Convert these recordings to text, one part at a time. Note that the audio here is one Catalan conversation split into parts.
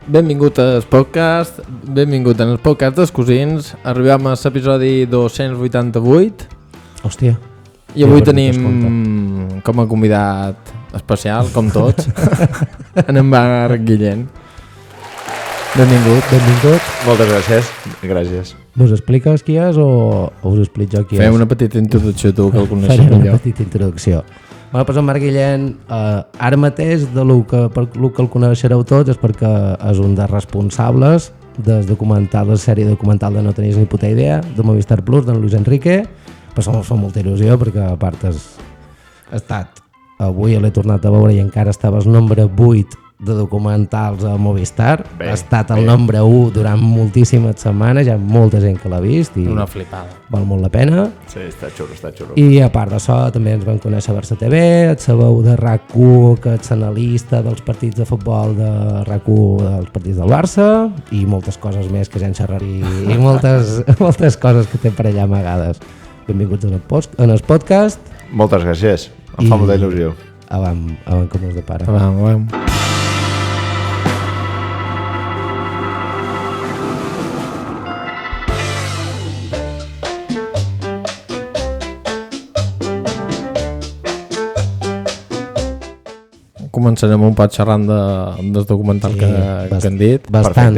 Benvingut al podcast, benvingut en el podcast dels cosins. Arribem a l'episodi 288. Hòstia. I avui tenim com a convidat especial, com tots, en Marc Guillén. Benvingut. Moltes gràcies. Gràcies. Vos expliques qui és o us explico jo qui és? Fem una petita introducció tu, que el coneixes millor. millor. Una petita introducció. Bueno, doncs en Marc Guillén, ara mateix, per lo que el coneixereu tots, és perquè és un dels responsables del documental, la sèrie documental de No tenies ni puta idea, de Movistar Plus, d'en Luis Enrique. Però ens fa molta il·lusió, perquè a part has estat, avui l'he tornat a veure i encara estava el nombre 8 de documentals a Movistar. Ha estat el nombre 1 durant moltíssimes setmanes, hi ha molta gent que l'ha vist i una flipada. Val molt la pena. Sí, està xulo. I a part d'això també ens vam conèixer a Barça TV, et sabeu de RAC1, que ets analista dels partits de futbol de RAC1 dels partits del Barça i moltes coses més que ja en xerraré i moltes coses que té per allà amagades. Benvinguts en el podcast. Moltes gràcies, em fa molta il·lusió. Avant com us depara. Avant. Començarem un poc xerrant del documental que han dit. Bastant.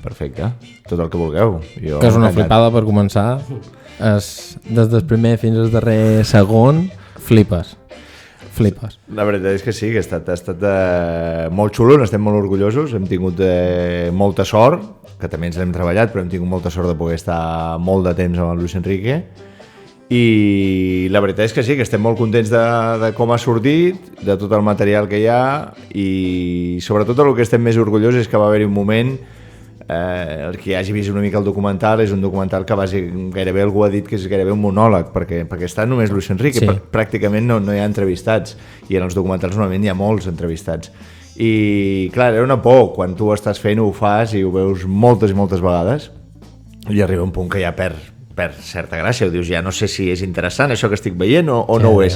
Perfecte, tot el que vulgueu. Que és una flipada per començar. Des del primer fins al darrer segon, flipes. La veritat és que sí, que ha estat molt xulo, n'estem molt orgullosos, hem tingut molta sort, que també ens l'hem treballat, però hem tingut molta sort de poder estar molt de temps amb el Luis Enrique. I la veritat és que sí, que estem molt contents de com ha sortit, de tot el material que hi ha i sobretot el que estem més orgullosos és que va haver-hi un moment, el que hagi vist una mica el documental, és un documental que gairebé algú ha dit que és gairebé un monòleg, perquè està només Luis Enrique, sí. Pràcticament no hi ha entrevistats i en els documentals normalment hi ha molts entrevistats. I clar, era una por, quan tu estàs fent ho fas i ho veus moltes i moltes vegades i arriba un punt que ja perd certa gràcia, dius, ja no sé si és interessant això que estic veient o no ho és,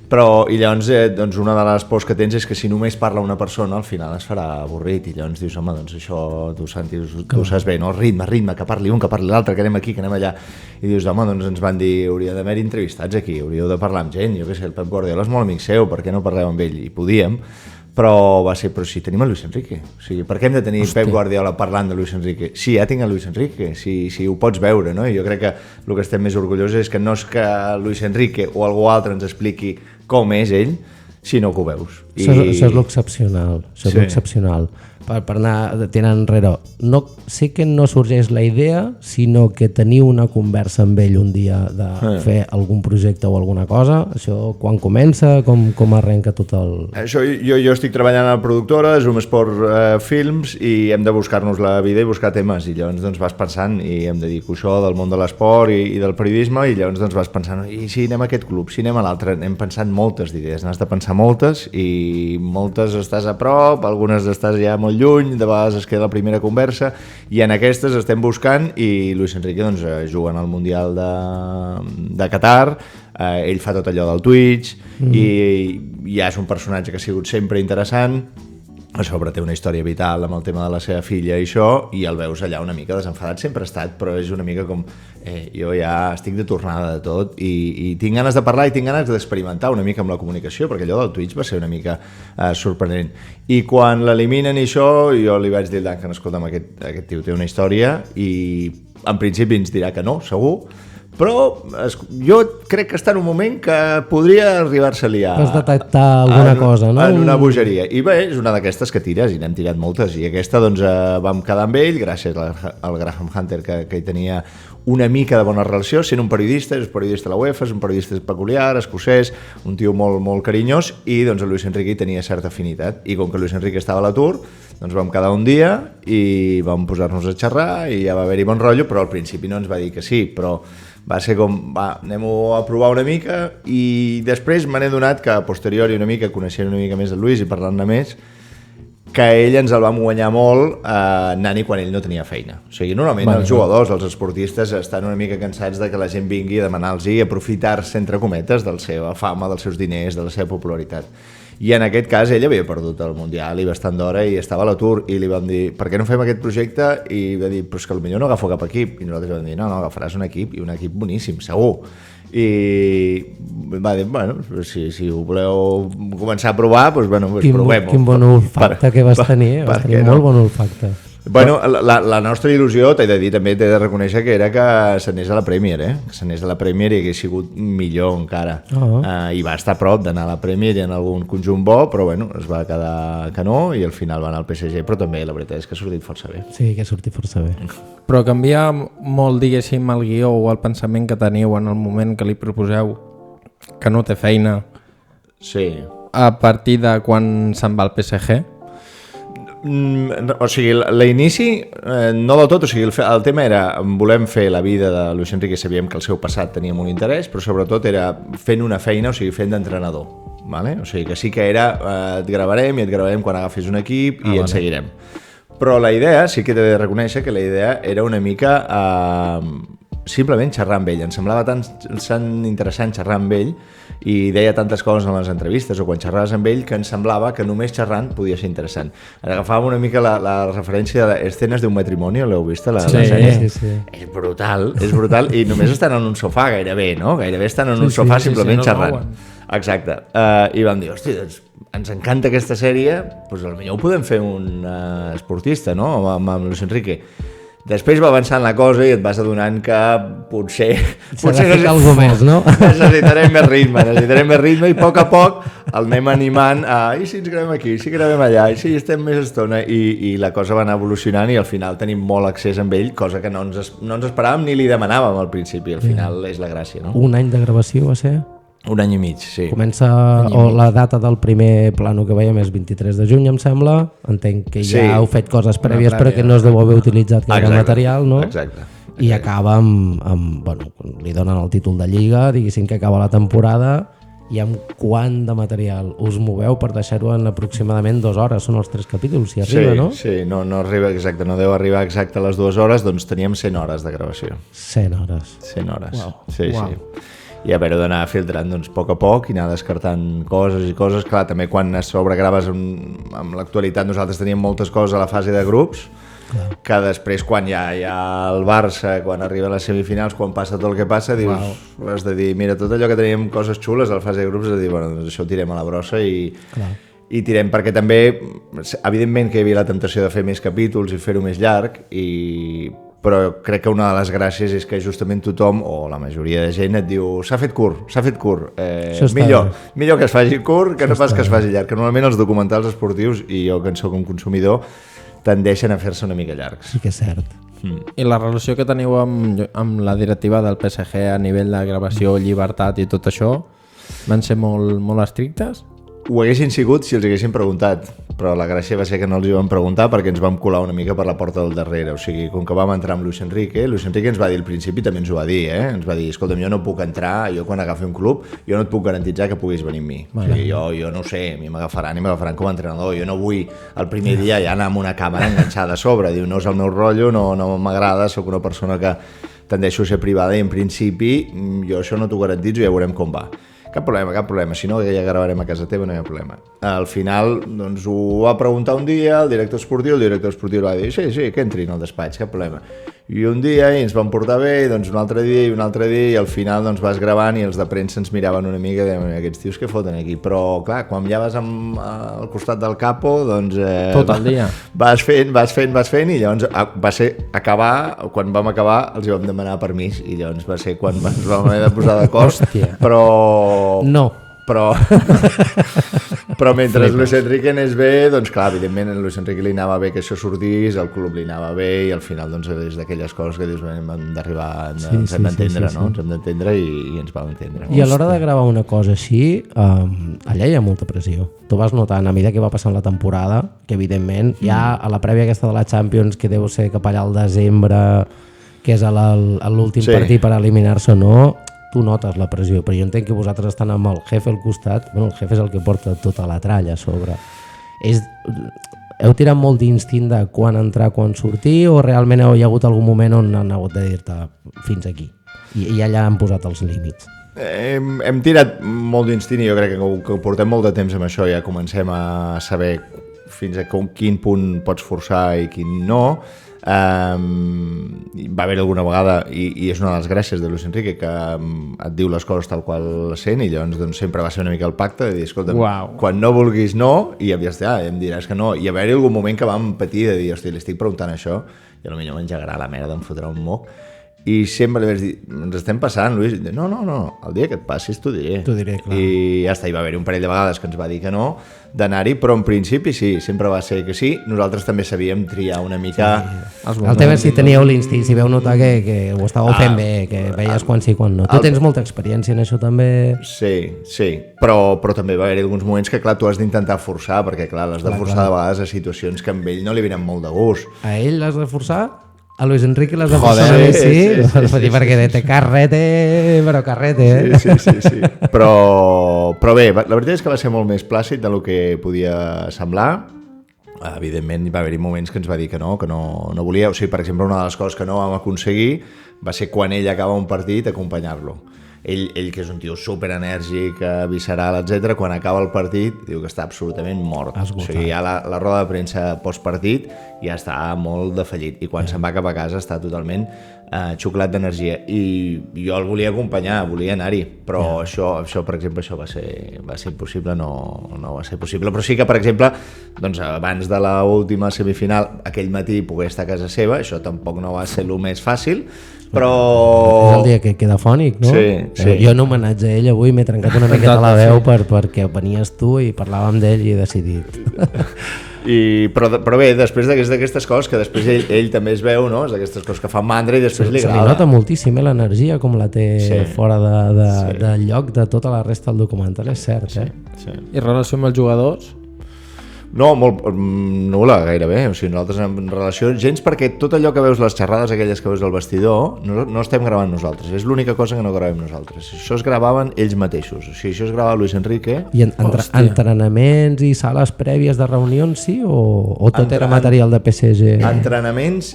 però i llavors doncs una de les pors que tens és que si només parla una persona al final es farà avorrit i llavors dius, home, doncs això tu saps bé, no? Ritme, que parli un, que parli l'altre, que anem aquí, que anem allà i dius, home, doncs ens van dir, hauria d'haver entrevistats aquí, hauríeu de parlar amb gent, jo què sé, el Pep Guardiola és molt amic seu, per què no parleu amb ell? I podíem, però si tenim el Luis Enrique, o sigui, per què hem de tenir Pep Guardiola parlant de Luis Enrique? Sí, ja tinc el Luis Enrique, si ho pots veure, no? I jo crec que el que estem més orgullosos és que no és que Luis Enrique o algú altre ens expliqui com és ell, sinó que ho veus. Això és l'excepcional, per anar tirant enrere. Sí que no sorgeix la idea, sinó que teniu una conversa amb ell un dia de fer algun projecte o alguna cosa. Això quan comença, com arrenca tot el... Això, jo estic treballant a la productora, Zoom Sport Films, i hem de buscar-nos la vida i buscar temes, i llavors doncs vas pensant, i em dedico a això del món de l'esport i del periodisme, i llavors doncs vas pensant, i si anem a aquest club, si anem a l'altre, hem pensat moltes idees, n'has de pensar moltes, i moltes estàs a prop, algunes estàs ja molt lluny, de vegades es queda la primera conversa i en aquestes estem buscant i Luis Enrique doncs, juga en el Mundial de Qatar, ell fa tot allò del Twitch i ja és un personatge que ha sigut sempre interessant, a sobre té una història vital amb el tema de la seva filla i això, i el veus allà una mica desenfadat, sempre ha estat, però és una mica com jo ja estic de tornada de tot i tinc ganes de parlar i tinc ganes d'experimentar una mica amb la comunicació, perquè allò del Twitch va ser una mica sorprenent. I quan l'eliminen i això, jo li vaig dir al Duncan, escolta'm, aquest tio té una història i en principi ens dirà que no, segur, però jo crec que està en un moment que podria arribar-se-li a... Has detectar alguna cosa, no? En una bogeria. I bé, és una d'aquestes que tires, i n'hem tirat moltes, i aquesta doncs vam quedar amb ell, gràcies al Graham Hunter, que hi tenia una mica de bona relació, sent un periodista, és periodista de la UEFA, és un periodista peculiar, escocès, un tio molt, molt carinyós, i doncs el Luis Enrique hi tenia certa afinitat, i com que Luis Enrique estava a l'atur, doncs vam quedar un dia i vam posar-nos a xerrar i ja va haver-hi bon rotllo, però al principi no ens va dir que sí, però va ser com, anem-ho a provar una mica, i després me n'he donat que a posteriori una mica, coneixent una mica més el Luis i parlant-ne més, que ell ens el vam guanyar molt anant-hi quan ell no tenia feina. O sigui, normalment els jugadors, els esportistes, estan una mica cansats de que la gent vingui a demanar-los i aprofitar-se, entre cometes, de la seva fama, dels seus diners, de la seva popularitat. I en aquest cas ell havia perdut el Mundial i bastant d'hora i estava a l'atur i li vam dir, per què no fem aquest projecte? I va dir, però és que potser no agafo cap equip. I nosaltres vam dir, no, agafaràs un equip i un equip boníssim, segur. I va dir, bueno, si ho voleu començar a provar, doncs provem-ho. Quin bon olfacte que vas tenir, vas tenir molt bon olfacte. Bueno, la nostra il·lusió, t'he de dir, també t'he de reconèixer que era que s'anés a la Premier, que s'anés a la Premier i hagués sigut millor encara. I va estar a prop d'anar a la Premier i en algun conjunt bo, però bueno, es va quedar que no i al final va anar al PSG, però també la veritat és que ha sortit força bé. Sí, que ha sortit força bé. Però canvia molt, diguéssim, el guió o el pensament que teniu en el moment que li proposeu que no té feina a partir de quan se'n va al PSG? O sigui, l'inici no del tot, o sigui, el tema era volem fer la vida de Luis Enrique, sabíem que el seu passat tenia molt interès, però sobretot era fent una feina, o sigui, fent d'entrenador, vale? O sigui que sí que era et gravarem i et gravarem quan agafis un equip i et seguirem, però la idea, sí que t'he de reconèixer que la idea era una mica simplement xerrar amb ell, em semblava tan interessant xerrar amb ell i deia tantes coses en les entrevistes o quan xerraves amb ell que em semblava que només xerrant podia ser interessant. Agafàvem una mica la referència d'Escenes d'un matrimoni, l'heu vist? La sèrie? Sí. És brutal i només estan en un sofà gairebé, no? Gairebé estan en un sofà simplement xerrant. Exacte. I vam dir, hosti, doncs ens encanta aquesta sèrie, doncs potser ho podem fer un esportista, no? Amb Luis Enrique. Després va avançant la cosa i et vas adonant que potser alguna més, no? necessitarem més ritme i a poc el anem animant i si ens gravem aquí, si gravem allà, i si estem més estona i la cosa va anar evolucionant i al final tenim molt accés amb ell, cosa que no ens esperàvem ni li demanàvem al principi, al final és la gràcia, no? Un any de gravació va ser? Un any i mig, sí. Comença, la data del primer plano que veiem és 23 de juny, em sembla. Entenc que ja heu fet coses prèvies però que no es deu haver utilitzat gaire material, no? Exacte. I acaba bueno, li donen el títol de Lliga, diguéssim que acaba la temporada, i amb quant de material us moveu per deixar-ho en aproximadament 2 hores? Són els 3 capítols, si arriba, no? Sí, no arriba exacte, no deu arribar exacte a les 2 hores, doncs teníem 100 hores de gravació. 100 hores. 100 hores, Wow. sí. I haver-ho d'anar filtrant doncs, a poc i anar descartant coses i coses. Clar, també quan sobregraves amb l'actualitat nosaltres teníem moltes coses a la fase de grups, que després quan hi ha el Barça, quan arriba a les semifinals, quan passa tot el que passa, dius, has de dir, mira, tot allò que teníem coses xules a la fase de grups, has de dir, bueno, doncs això ho tirem a la brossa i tirem, perquè també, evidentment que hi havia la temptació de fer més capítols i fer-ho més llarg, però crec que una de les gràcies és que justament tothom, o la majoria de gent, et diu s'ha fet curt, millor que es faci curt que no pas que es faci llarg, que normalment els documentals esportius, i jo que en soc un consumidor, tendeixen a fer-se una mica llargs. Sí que és cert. I la relació que teniu amb la directiva del PSG a nivell de gravació, llibertat i tot això, van ser molt estrictes? Ho haguessin sigut si els haguessin preguntat, però la gràcia va ser que no els hi vam preguntar perquè ens vam colar una mica per la porta del darrere, o sigui, com que vam entrar amb Luis Enrique ens va dir al principi, també ens ho va dir, ens va dir, escolta'm, jo no puc entrar, jo quan agafi un club, jo no et puc garantitzar que puguis venir amb mi, o sigui, jo no ho sé, a mi m'agafaran com a entrenador, jo no vull el primer dia ja anar amb una càmera enganxada a sobre, diu, no és el meu rotllo, no m'agrada, sóc una persona que tendeixo a ser privada i en principi jo això no t'ho garantitzo i ja veurem com va. Cap problema, si no ja gravarem a casa teva, no hi ha problema. Al final, doncs ho va preguntar un dia el director esportiu va dir, sí, que entrin al despatx, cap problema. I un dia ens van portar bé, doncs un altre dia i al final doncs vas gravant i els de premsa ens miraven una mica i deien, aquests tios què foten aquí? Però clar, quan ja vas al costat del capo, doncs... Tot el dia. Vas fent i llavors va ser acabar, quan vam acabar els hi vam demanar permís i llavors va ser quan ens vam haver de posar d'acord, però mentre Luis Enrique anés bé, doncs clar, evidentment a Luis Enrique li anava bé que això sortís, al club li anava bé i al final doncs és d'aquelles coses que dius, hem d'arribar, ens hem d'entendre, no? Ens hem d'entendre i ens vam entendre. I a l'hora de gravar una cosa així, allà hi ha molta pressió. Tu vas notant, a mesura que va passant la temporada, que evidentment ja a la prèvia aquesta de la Champions, que deu ser cap allà al desembre, que és l'últim partit per eliminar-se o no, tu notes la pressió, però jo entenc que vosaltres estan amb el jefe al costat, bueno, el jefe és el que porta tota la tralla a sobre. Heu tirat molt d'instint de quan entrar, quan sortir, o realment hi ha hagut algun moment on han hagut de dir-te fins aquí? I allà han posat els límits? Hem tirat molt d'instint i jo crec que portem molt de temps amb això, ja comencem a saber fins a quin punt pots forçar i quin no. Va haver alguna vegada, i és una de les gràcies de Luis Enrique, que et diu les coses tal qual les sent, i llavors doncs, sempre va ser una mica el pacte de dir, escolta, quan no vulguis no, i ja em diràs que no, i va haver-hi algun moment que vam patir de dir, hosti, li estic preguntant això i potser m'engegarà la merda, em fotrà un moc. I sempre li vaig dir, ens estem passant, Luis. No, el dia que et passis t'ho diré. T'ho diré, clar. I ja està, hi va haver un parell de vegades que ens va dir que no, d'anar-hi, però en principi sí, sempre va ser que sí. Nosaltres també sabíem triar una mica... Sí. El tema és si teníeu l'instint, si veu notar que ho estàveu fent bé, que veies quan sí, quan no. Tu tens molta experiència en això també. Sí, però també va haver alguns moments que, clar, tu has d'intentar forçar, perquè, clar, l'has de forçar de vegades a situacions que amb ell no li venen molt de gust. A ell l'has de forçar? A Luis Enrique l'has de forçar? Sí. Perquè té carrete, però carrete, eh? Sí. Però bé, la veritat és que va ser molt més plàcid del que podia semblar. Evidentment va haver-hi moments que ens va dir que no volia. O sigui, per exemple, una de les coses que no vam aconseguir va ser quan ell acaba un partit acompanyar-lo. Ell que és un tio superenèrgic, visceral, etc. Quan acaba el partit diu que està absolutament mort. O sigui, ja la roda de premsa postpartit ja està molt defallit i quan se'n va cap a casa està totalment xuclat d'energia. I jo el volia acompanyar, volia anar-hi, però això, per exemple, això va ser impossible, no va ser possible. Però sí que, per exemple, doncs, abans de l'última semifinal, aquell matí poder estar a casa seva, això tampoc no va ser el més fàcil, però... És el dia que queda fònic, no? Sí. Jo en homenatge a ell avui m'he trencat una miqueta la veu perquè venies tu i parlàvem d'ell i he decidit. Però bé, després d'aquestes coses que després ell també es veu, no? És d'aquestes coses que fan mandra i després li agrada. Se li nota moltíssim l'energia com la té fora del lloc de tota la resta del documental, és cert, eh? Sí. I relació amb els jugadors? No, molt nul·la gairebé, o sigui, nosaltres en relació gens, perquè tot allò que veus, les xerrades aquelles que veus al vestidor, no estem gravant nosaltres, és l'única cosa que no gravem nosaltres, això es gravaven ells mateixos, o sigui, això es gravava Luis Enrique. I entrenaments i sales prèvies de reunions, sí? O tot era material de PSG? Entrenaments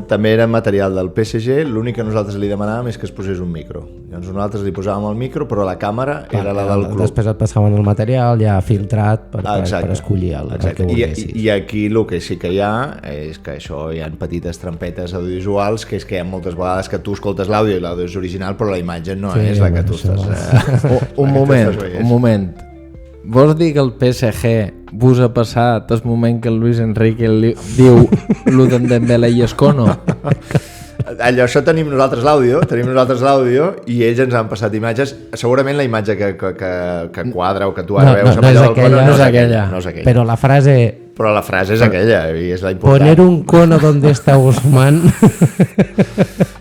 també era material del PSG, l'únic que nosaltres li demanàvem és que es posés un micro. Llavors nosaltres li posàvem el micro, però la càmera era la del club. Després et passaven el material ja filtrat per escollir el que volguessis. I aquí el que sí que hi ha és que això hi ha petites trampetes audiovisuals, que és que hi ha moltes vegades que tu escoltes l'àudio i l'àudio és original, però la imatge no és la que tu estàs... Un moment. Vols dir que el PSG vos ha passat el moment que el Luis Enrique diu lo d'en Dembélé i Escono? Això tenim nosaltres l'àudio i ells ens han passat imatges. Segurament la imatge que quadra o que tu ara veus no és aquella. Però la frase és aquella i és la important. Poner un cono donde está Ousmane.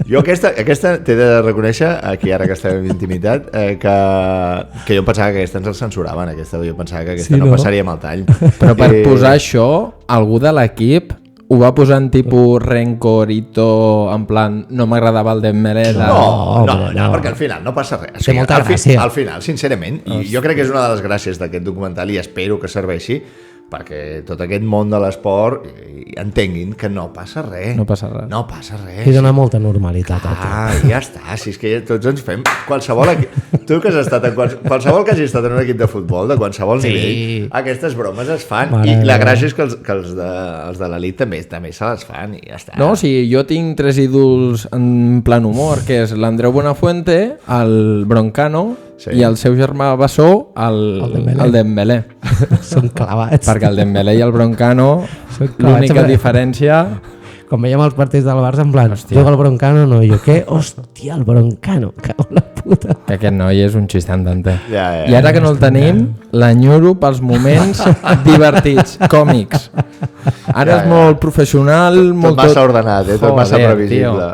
Jo aquesta t'he de reconèixer, aquí ara que estem en intimitat, que jo pensava que aquesta ens el censuraven, jo pensava que aquesta no passaria amb el tall. Però per posar això, algú de l'equip ho va posar en tipus rencorito, en plan, no m'agradava el Dembélé. No, perquè al final no passa res. Té molta gràcia. Al final, sincerament, i jo crec que és una de les gràcies d'aquest documental i espero que serveixi perquè tot aquest món de l'esport entenguin que no passa res. No passa res. I dona molta normalitat. Ja està, si és que tots ens fem qualsevol tu que has estat en qualsevol que hagi estat en un equip de futbol de qualsevol nivell, aquestes bromes es fan. I la gràcia és que els de l'elit també se les fan i ja està. No, sí, jo tinc 3 ídols en plan humor, que és l'Andreu Buenafuente, el Broncano i el seu germà Bassó, el Dembélé. Són clavats. Perquè el Dembélé i el Broncano, l'única diferència... Quan veiem els partits del Barça, en plan, juga el Broncano, no, jo què? Hòstia, el Broncano, cago en la puta. Que aquest noi és un xiste andante. Ja. I ara que no el tenim, l'enyoro pels moments divertits, còmics. Ara és molt professional, tot massa ordenat, tot massa previsible.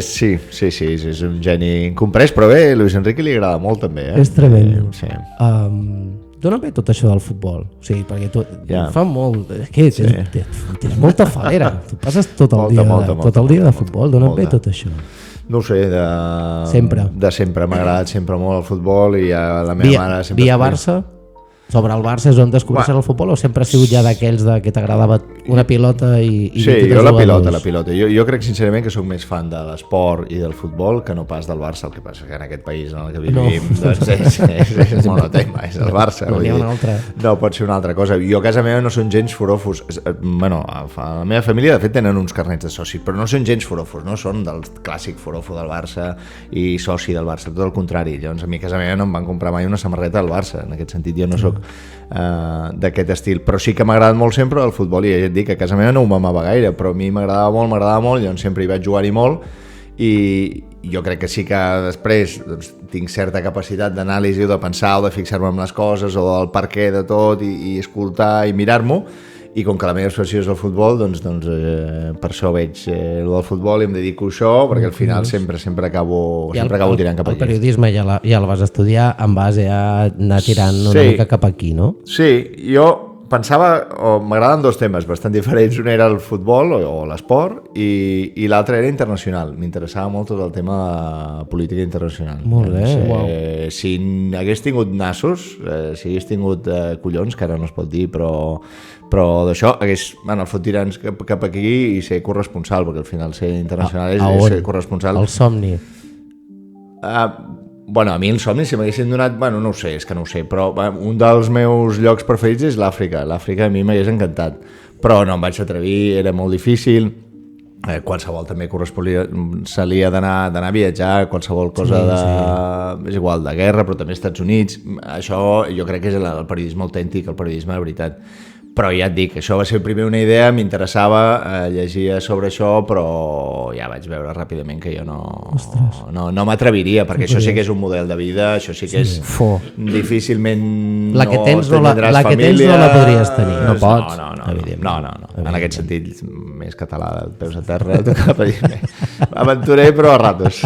Sí, és un geni incomprès, però bé, Luis Enrique li agrada molt també. És tremendo. D'on ve tot això del futbol? O sigui, perquè tu fa molt... És que tens molta falera. Tu passes tot el dia de futbol. D'on ve tot això? No ho sé, sempre. De sempre. M'ha agradat sempre molt el futbol i la meva mare sempre... Via Barça? Sobre el Barça és on descobreixes el futbol o sempre has sigut ja d'aquells que t'agradava una pilota i sí, jo la pilota. Jo crec sincerament que sóc més fan de l'esport i del futbol que no pas del Barça. El que passa que en aquest país en el que vivim doncs és monotema, és el Barça. No n'hi ha una altra. No, pot ser una altra cosa. Jo a casa meva no són gens forofos. Bueno, a la meva família de fet tenen uns carnets de soci, però no són gens forofos, no són del clàssic forofo del Barça i soci del Barça, tot el contrari. Llavors a mi a casa meva no em van comprar mai una samarreta del Barça. En aquest sentit jo no sóc d'aquest estil, però sí que m'ha agradat molt sempre el futbol i ja et dic que a casa meva no ho mamava gaire, però a mi m'agradava molt, llavors sempre hi vaig jugar-hi molt i jo crec que sí que després doncs, tinc certa capacitat d'anàlisi o de pensar o de fixar-me en les coses o del per què de tot i escoltar i mirar-m'ho, i com que la meva obsessió és el futbol, doncs per això veig el del futbol i em dedico a això, perquè al final sempre acabo tirant cap aquí. El periodisme ja el vas estudiar en base a anar tirant una mica cap aquí, no? Sí, jo pensava, m'agraden dos temes bastant diferents, un era el futbol o l'esport i l'altre era internacional, m'interessava molt tot el tema de política internacional. Molt bé, Si hagués tingut nassos, si hagués tingut collons, que ara no es pot dir, però d'això hagués fot tirants cap aquí i ser corresponsal, perquè al final ser internacional és ser corresponsal. El somni. Bueno, a mi el somni, si m'haguessin donat... Bueno, no ho sé, és que no ho sé, però un dels meus llocs preferits és l'Àfrica. L'Àfrica a mi m'hagués encantat, però no em vaig atrevir, era molt difícil. Qualsevol també corresponia d'anar a viatjar, qualsevol cosa és igual, de guerra, però també als Estats Units. Això jo crec que és el periodisme autèntic, el periodisme de veritat. Però ja et dic, això va ser primer una idea, m'interessava, llegia sobre això, però ja vaig veure ràpidament que jo no m'atreviria, perquè això sí que és un model de vida, això sí que és difícilment la que tens no la podries tenir. No pots. No. En aquest sentit, més català, peus a terra, cap a dir aventurer, però a ratos.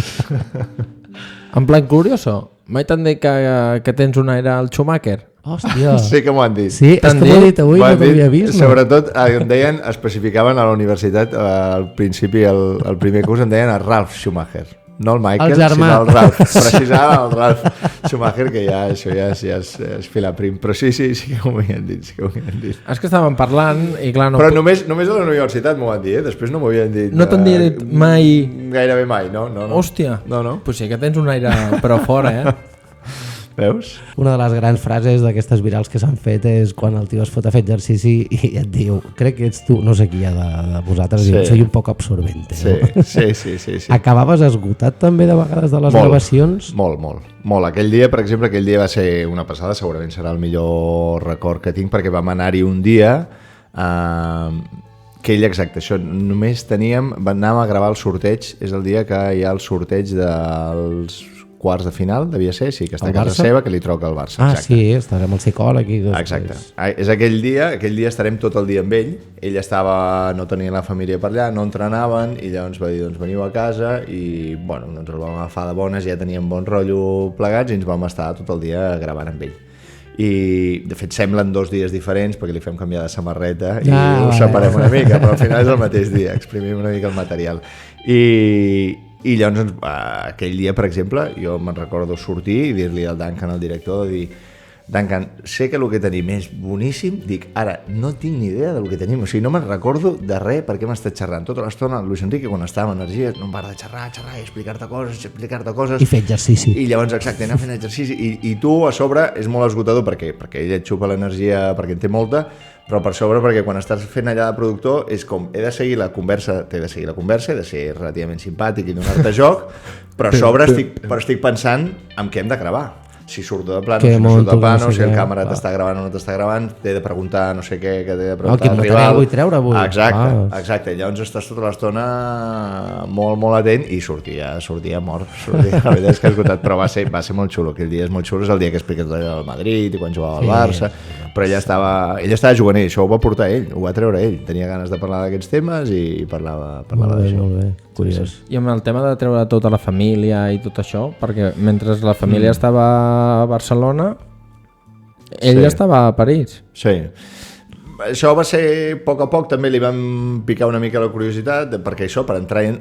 En plan curioso, mai t'han dit que tens una era al Schumacher? Hòstia. Sí que m'ho han dit. Sí, és que m'ho han dit avui, no t'havia vist. Sobretot, em deien, especificaven a la universitat, al principi, el primer curs, em deien el Ralf Schumacher. No el Michael, sinó el Ralf. Precisava el Ralf Schumacher, que això ja és filar prim. Però sí que m'ho havien dit, És que estàvem parlant i clar... Però només a la universitat m'ho van dir, Després no m'ho havien dit. No t'han dit mai... Gairebé mai, no. Hòstia. No. Pues sí que tens un aire però fora, Veus? Una de les grans frases d'aquestes virals que s'han fet és quan el tio es fot a fer exercici i et diu, crec que ets tu, no sé qui hi ha de vosaltres, diu, soy un poc absorbente. Sí. Acabaves esgotat també de vegades de les gravacions? Molt. Aquell dia va ser una passada, segurament serà el millor record que tinc, perquè vam anar-hi un dia exacte, això només anàvem a gravar el sorteig, és el dia que hi ha el sorteig dels quarts de final, devia ser, sí, que està a casa seva, que li troca el Barça. Exacte. Sí, estarem al psicòleg i exacte. És aquell dia estarem tot el dia amb ell, no tenia la família per allà, no entrenaven, i llavors va dir, doncs veniu a casa, i bueno, doncs el vam agafar de bones, ja teníem bon rotllo plegats, i ens vam estar tot el dia gravant amb ell. I de fet semblen 2 dies diferents perquè li fem canviar de samarreta i ho separem una mica, però al final és el mateix dia, exprimim una mica el material. I llavors, aquell dia, per exemple, jo me'n recordo sortir i dir-li al Duncan, al director, Duncan, sé que el que tenim és boníssim, dic, ara no tinc ni idea del que tenim, o sigui, no me'n recordo de res perquè m'ha estat xerrant. Tota l'estona, el Luis Enrique, quan estava amb energia, no em va de xerrar i explicar-te coses. I fer exercici. I llavors, exacte, anar fent exercici. I tu, a sobre, és molt esgotador perquè ell et xupa l'energia, perquè en té molta, però per sobre perquè quan estàs fent allà de productor és com, he de seguir la conversa, he de ser relativament simpàtic i donar-te joc, però a sobre estic pensant en què hem de gravar. Si surt de plano, si no surt de plano, si el càmera t'està gravant o no t'està gravant, t'he de preguntar no sé què, que t'he de preguntar al rival. Vull treure avui. Exacte. Llavors estàs tota l'estona molt atent i sortia mort. La veritat és que has esgotat, però va ser molt xulo. Aquell dia és molt xulo, és el dia que expliques el Madrid i quan jugava al Barça, però ell estava jugant ell, això ho va portar ell, ho va treure ell. Tenia ganes de parlar d'aquests temes i parlava d'això. Molt bé. Curiós. I amb el tema de treure tota la família i tot això, perquè mentre la família estava a Barcelona, ell estava a París. Sí. això va ser a poc, també li vam picar una mica la curiositat, perquè això, per entrar en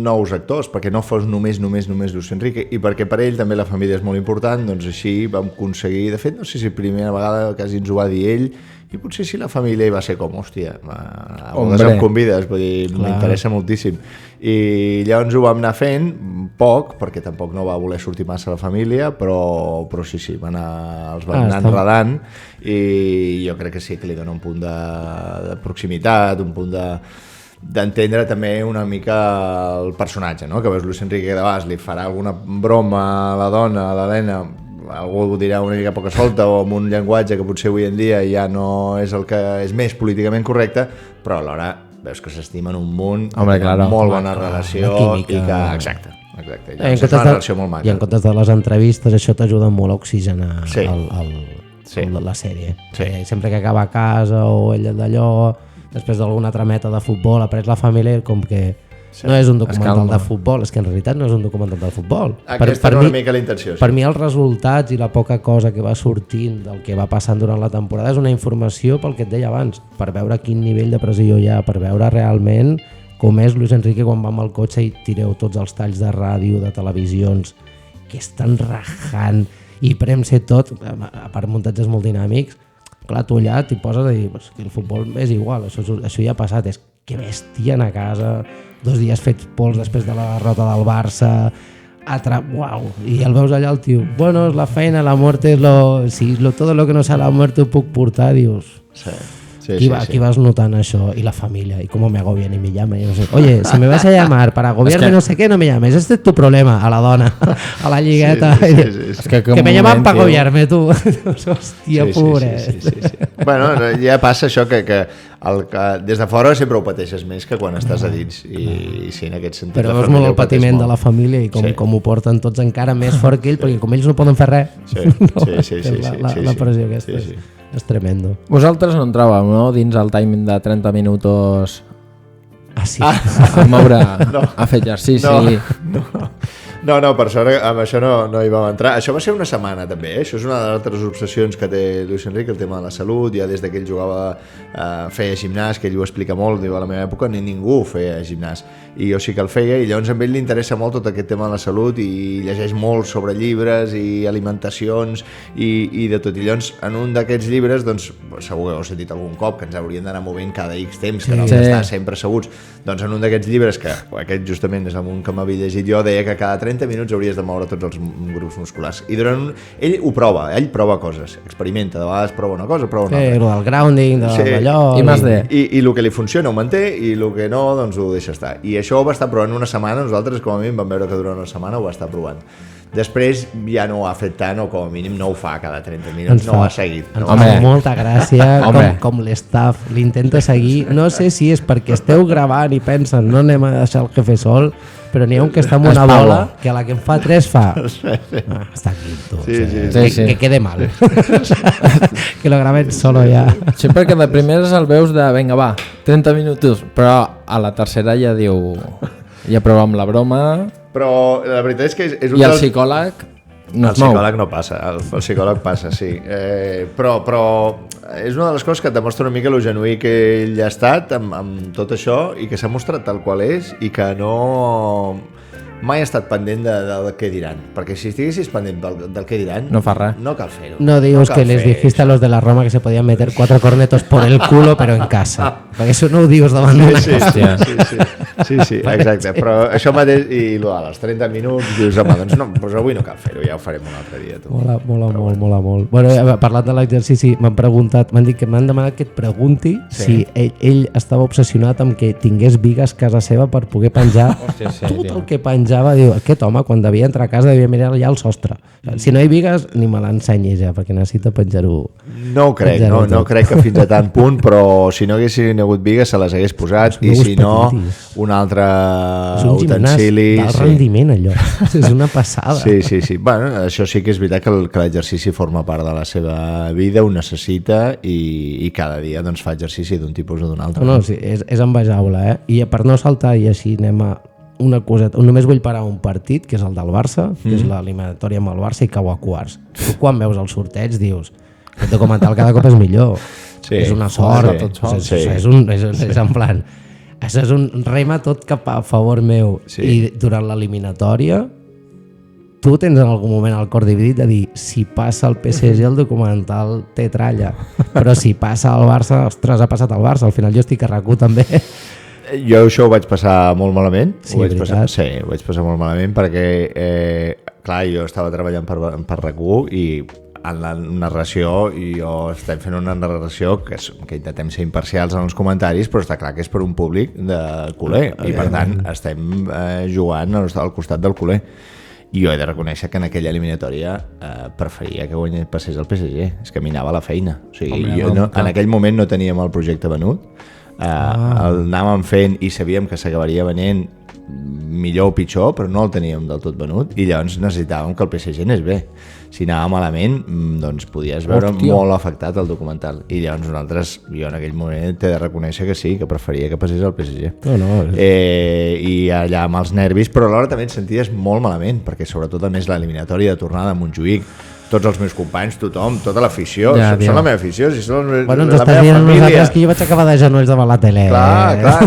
nous actors, perquè no fos només Luis Enrique, i perquè per ell també la família és molt important, doncs així vam aconseguir, de fet, no sé si primera vegada quasi ens ho va dir ell, i potser si la família hi va ser com, hòstia, a vegades em convides, vull dir, m'interessa moltíssim. I llavors ho vam anar fent poc, perquè tampoc no va voler sortir massa la família, però sí, els van anar enredant, i jo crec que sí que li dona un punt de proximitat, un punt d'entendre també una mica el personatge, no? Que veus Luis Enrique de Bas, li farà alguna broma a la dona, a l'Helena, algú ho dirà una mica poca solta o amb un llenguatge que potser avui en dia ja no és el que és més políticament correcte, però alhora veus que s'estimen un munt, molt bona relació i que... Exacte. És una relació molt maca. I en comptes de les entrevistes això t'ajuda molt a oxigenar la sèrie. Sempre que acaba a casa o ell d'allò, després d'alguna trameta de futbol, ha pres la família com que no és un documental de futbol, és que en realitat no és un documental de futbol. Aquesta era una mica la intenció. Per mi els resultats i la poca cosa que va sortint del que va passant durant la temporada és una informació pel que et deia abans, per veure quin nivell de pressió hi ha, per veure realment com és Luis Enrique quan va amb el cotxe i tireu tots els talls de ràdio, de televisions, que estan rajant i premse tot, a part muntatges molt dinàmics. Clar, tu allà t'hi poses a dir que el futbol és igual, això ja ha passat, és que vestien a casa, 2 dies fets pols després de la derrota del Barça, uau, i el veus allà el tio, bueno, és la feina, la muerte és todo lo que no sea la muerte ho puc portar, dius... Aquí vas notant això, y la familia, y cómo me agobian y me llaman, y no sé, oye, si me vas a llamar para agobiarme no sé qué, no me llames, este es tu problema, a la dona, a la lligueta, que me llaman para agobiarme, tu, hòstia, pobret. Bueno, ja passa això que des de fora sempre ho pateixes més que quan estàs a dins, i sí, en aquest sentit però veus molt el patiment de la família i com ho porten tots encara més fort que ell, perquè com ells no poden fer res, la pressió aquesta és tremendo. Vosaltres no entràveu, no? Dins el timing de 30 minuts a moure, a fer exercici. No, per sort amb això no hi vam entrar. Això va ser una setmana també, Això és una de les altres obsessions que té Luis Enrique, el tema de la salut. Ja des que ell jugava, feia gimnàs, que ell ho explica molt, diu, a la meva època ningú feia gimnàs, i jo sí que el feia, i llavors a ell li interessa molt tot aquest tema de la salut i llegeix molt sobre llibres i alimentacions i de tot. I llavors en un d'aquests llibres, doncs segur que heu sentit algun cop que ens hauríem d'anar movent cada X temps, que no hem d'estar sempre asseguts. Doncs en un d'aquests llibres, que aquest justament és un que m'havia llegit jo, deia que cada 30 minuts hauries de moure tots els grups musculars. I ell ho prova, ell prova coses, experimenta, de vegades prova una cosa, prova una altra. Sí, el del grounding, d'allò... I el que li funciona ho manté, i el que no, doncs ho deixa estar. I això ho va estar provant una setmana, nosaltres com a mínim vam veure que durant una setmana ho va estar provant. Després ja no ho ha fet tant, o com a mínim no ho fa cada 30 minuts, no ho ha seguit. Ens fa molta gràcia com l'staff l'intenta seguir. No sé si és perquè esteu gravant i pensen no anem a deixar el jefe sol, però n'hi ha un que està amb una bola que a la que en fa 3 fa està aquí, tu. Que quede mal. Que lo graven solo ja. Sí, perquè de primeres el veus de venga va, 30 minuts, però a la tercera ja diu ja prova amb la broma. Però la veritat és que és un I el psicòleg no es mou. El psicòleg no passa, el psicòleg passa, sí. Però és una de les coses que et demostra una mica lo genuí que ell ha estat amb tot això i que s'ha mostrat tal qual és i que no... mai ha estat pendent del que diran, perquè si estiguessis pendent del que diran no fa res. No cal fer-ho. No dius que les dijiste a los de la Roma que se podían meter 4 cornetos por el culo pero en casa, perquè això no ho dius davant d'una hòstia. Sí, exacte, però això mateix i als 30 minuts dius, home, doncs avui no cal fer-ho, ja ho farem un altre dia. Mola molt. Bueno, parlant de l'exercici, m'han dit que m'han demanat que et pregunti si ell estava obsessionat amb que tingués bigues a casa seva per poder penjar tot el que penjava. Diu, aquest home quan devia entrar a casa devia mirar allà al sostre. Si no hi vigues ni me l'ensenyis ja, perquè necessita penjar-ho. No ho crec, no crec que fins a tant punt, però si no haguessin hagut bigues se les hagués posat, i si no un altre utensili. És un gimnàs d'alt rendiment allò, és una passada. Sí. Bueno, això sí que és veritat que l'exercici forma part de la seva vida, ho necessita i cada dia doncs, fa exercici d'un tipus o d'un altre. No, sí, és envejable, I per no saltar i així anem a una coseta, només vull parar un partit que és el del Barça, que és l'eliminatòria amb el Barça i cau a quarts. Tu quan veus el sorteig dius aquest documental cada cop és millor. és una sort, és en plan, això és un rema tot cap a favor meu, i durant l'eliminatòria tu tens en algun moment el cor dividit de dir, si passa el PSG el documental té tralla, però si passa el Barça, ostres, ha passat el Barça, al final jo estic a RAC1 també. Jo això ho vaig passar molt malament. Sí, veritat. Ho vaig passar molt malament perquè, clar, jo estava treballant per RAC1 i en la narració, i jo estem fent una narració que intentem ser imparcials en els comentaris, però està clar que és per un públic de culer, i per tant estem jugant al costat del culer. I jo he de reconèixer que en aquella eliminatòria preferia que passés el PSG, és que minava la feina. O sigui, en aquell moment no teníem el projecte venut, el anàvem fent i sabíem que s'acabaria venent millor o pitjor, però no el teníem del tot venut, i llavors necessitàvem que el PSG anés bé. Si anava malament, doncs podies veure molt afectat el documental. I llavors nosaltres, jo en aquell moment he de reconèixer que sí, que preferia que passés el PSG. I allà amb els nervis, però alhora també et senties molt malament, perquè sobretot a més l'eliminatòria de tornada a Montjuïc, tots els meus companys, tothom, tota l'afició, són la meva afició, si són la meva família. Que jo vaig acabar de genolls davant la tele. Clar,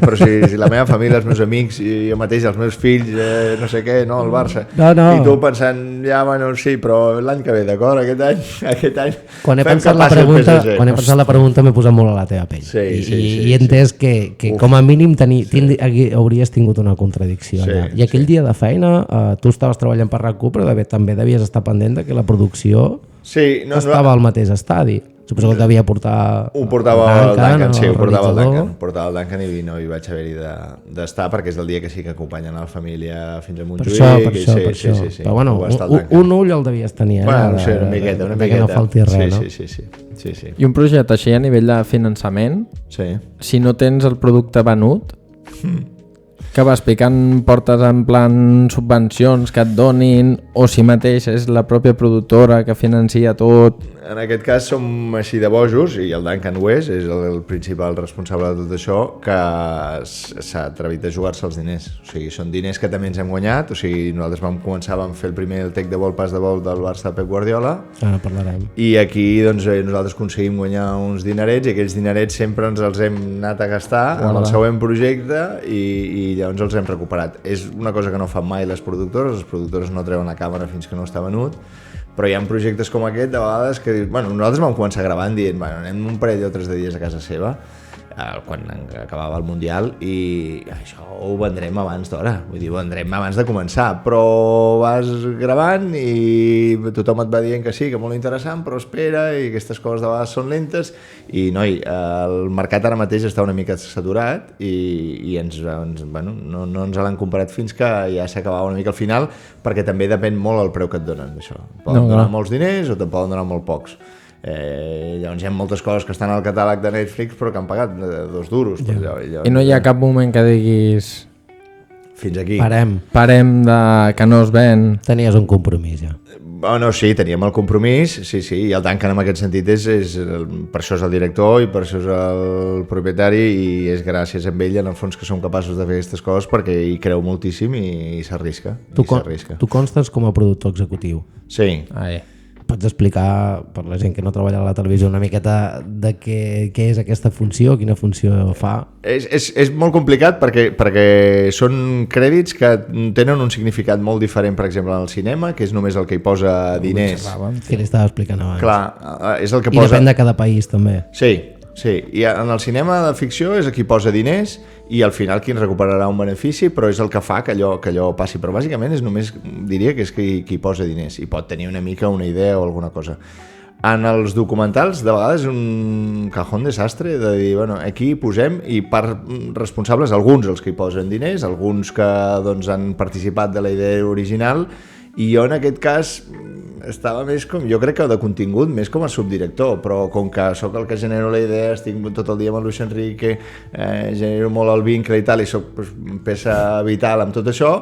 però si la meva família, els meus amics, i jo mateix, els meus fills, no sé què, no, el Barça. I tu pensant, ja, bueno, sí, però l'any que ve, d'acord, aquest any quan he pensat la pregunta m'he posat molt a la teva pell. I he entès que com a mínim hauries tingut una contradicció allà. I aquell dia de feina, tu estaves treballant per RAC1, però també devies estar pendent de que la producció estava al mateix estadi. Suposo que devia portar... Ho portava el Duncan, sí, ho portava el Duncan i no hi vaig haver-hi d'estar perquè és el dia que sí que acompanyen la família fins a Montjuïc. Per això. Però bueno, un ull el devies tenir. Bueno, sí, una miqueta. Que no falti res, no? Sí. I un projecte així a nivell de finançament, si no tens el producte venut, que vas picant portes en plan subvencions que et donin, o si mateix és la pròpia productora que financia tot. En aquest cas som així de bojos, i el Duncan ho és el principal responsable de tot això, que s'ha atrevit a jugar-se els diners. O sigui, són diners que també ens hem guanyat. O sigui, nosaltres vam fer el primer take de ball, pas de ball del Barça de Pep Guardiola. Ara parlarem. I aquí doncs, nosaltres aconseguim guanyar uns dinerets, i aquells dinerets sempre ens els hem anat a gastar en el següent projecte, i llavors els hem recuperat. És una cosa que no fan mai les productores no treuen la càmera fins que no està venut, però hi ha projectes com aquest de vegades que nosaltres vam començar gravant dient anem un parell o 3 de dies a casa seva quan acabava el Mundial, i això ho vendrem abans d'hora, vull dir, ho vendrem abans de començar, però vas gravant i tothom et va dient que sí, que molt interessant, però espera, i aquestes coses de vegades són lentes, i el mercat ara mateix està una mica saturat, i no ens l'han comprat fins que ja s'acabava una mica al final, perquè també depèn molt el preu que et donen d'això. Poden donar molts diners o te'n poden donar molt pocs. Llavors hi ha moltes coses que estan al catàleg de Netflix però que han pagat 2 duros. I no hi ha cap moment que diguis fins aquí, parem de que no es ven. Tenies un compromís ja. Sí, teníem el compromís, sí, i el Duncan en aquest sentit per això és el director i per això és el propietari, i és gràcies a ell en el fons que som capaços de fer aquestes coses, perquè hi creu moltíssim i s'arrisca. Tu constes com a productor executiu. Sí. Pots explicar per la gent que no treballa a la televisió una miqueta de què és aquesta funció, quina funció fa? És molt complicat perquè són crèdits que tenen un significat molt diferent, per exemple, en el cinema, que és només el que hi posa diners. Que li estava explicant abans. Clar, és el que posa... I depèn de cada país també. Sí, i en el cinema de ficció és qui posa diners i al final qui en recuperarà un benefici, però és el que fa que allò passi. Però bàsicament diria que és qui posa diners i pot tenir una mica una idea o alguna cosa. En els documentals de vegades és un cajón desastre de dir, aquí posem, i part responsables alguns els que hi posen diners, alguns que han participat de la idea original, i jo en aquest cas estava més jo crec que de contingut, més com a subdirector, però com que sóc el que genero la idea, estic tot el dia amb el Luis Enrique, genero molt el vincle i tal, i sóc peça vital amb tot això,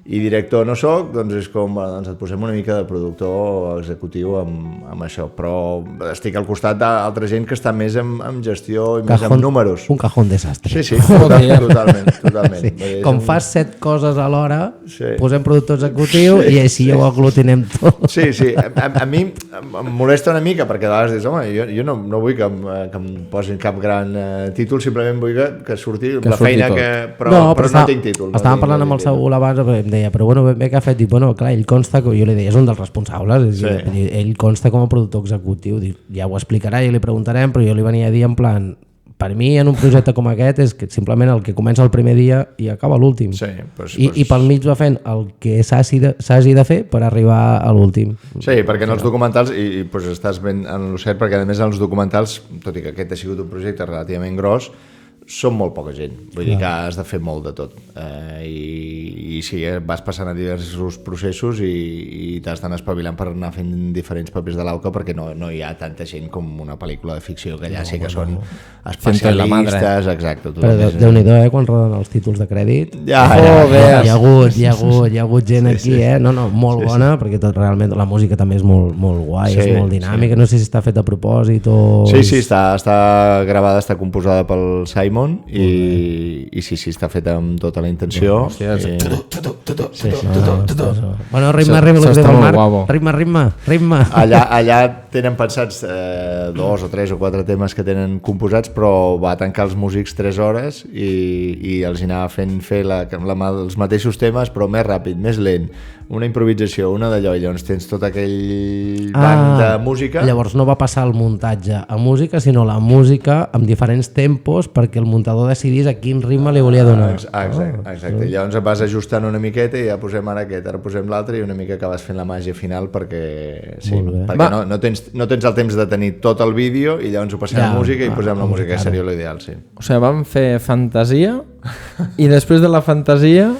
i director no soc, doncs és com, doncs et posem una mica de productor executiu amb això, però estic al costat d'altra gent que està més en gestió i més en números. Un cajón desastre. Sí, totalment. Sí. Com fas 7 coses alhora, posem productor executiu i així ho aglutinem tot. Sí, a mi em molesta una mica perquè a vegades dius, home, jo no vull que em posin cap gran títol, simplement vull que surti la feina que... Però no tinc títol. Estàvem parlant amb el Saúl abans, em deia, però bueno, bé que ha fet, i bueno, clar, ell consta, jo li deia, és un dels responsables, ell consta com a productor executiu, ja ho explicarà i li preguntarem, però jo li venia a dir en plan, per mi en un projecte com aquest és que simplement el que comença el primer dia i acaba l'últim. Sí, I pel mig va fent el que s'hagi de fer per arribar a l'últim. Sí, perquè en els documentals, i estàs ben en el cert, perquè a més en els documentals, tot i que aquest ha sigut un projecte relativament gros, són molt poca gent, vull dir que has de fer molt de tot i sí, vas passant a diversos processos i t'has d'anar espavilant per anar fent diferents papers de l'auca perquè no hi ha tanta gent com una pel·lícula de ficció que allà sí que són especialistes, exacte. Però Déu-n'hi-do, quan roden els títols de crèdit hi ha hagut gent aquí, molt bona, perquè tot realment la música també és molt guai, és molt dinàmica, no sé si està fet a propòsit o... Sí, està gravada, està composada pel Simon i sí, està feta amb tota la intenció. Bueno, ritme. Allà tenen pensats 2 o 3 o 4 temes que tenen composats, però va tancar els músics 3 hores i els anava fent fer els mateixos temes, però més ràpid, més lent, una improvisació, una d'allò, i llavors tens tot aquell banc de música. Llavors no va passar el muntatge a música, sinó la música amb diferents tempos perquè el muntador decidís a quin ritme li volia donar. Exacte. Llavors vas ajustant una miqueta i ja posem ara aquest, ara posem l'altre, i una mica acabes fent la màgia final perquè no tens el temps de tenir tot el vídeo i llavors ho passem a música i posem la música, que seria l'ideal, sí. O sigui, vam fer fantasia i després de la fantasia...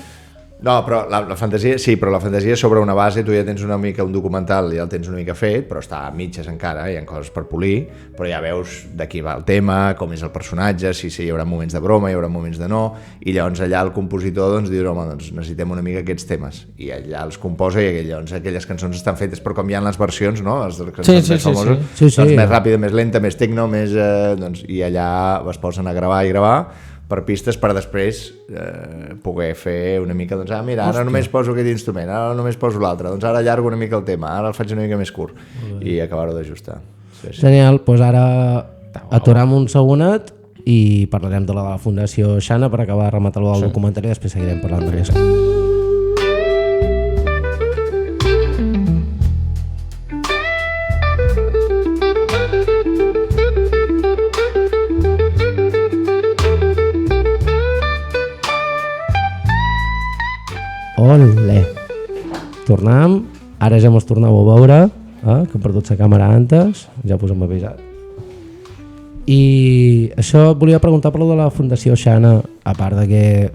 No, però la fantasia, sí, però la fantasia sobre una base, tu ja tens una mica un documental, ja el tens una mica fet, però està a mitges encara, hi ha coses per polir, però ja veus de qui va el tema, com és el personatge, si hi haurà moments de broma, hi haurà moments de no, i llavors allà el compositor diu, home, necessitem una mica aquests temes, i allà els composa i llavors aquelles cançons estan fetes, però com hi ha les versions, no? Les cançons més famoses, més ràpida, més lenta, més tecno, i allà es posen a gravar per pistes per després poder fer una mica, mira, ara només poso aquest instrument, ara només poso l'altre, ara allargo una mica el tema, ara el faig una mica més curt i acabar-ho d'ajustar. Genial, doncs ara aturam un segonet i parlarem de la Fundació Xana per acabar de rematar el documentari i després seguirem parlant de més. Olé! Tornem, ara ja mos torneu a veure, que hem perdut la càmera antes, ja us hem avisat. I això et volia preguntar per de la Fundació Xana, a part de que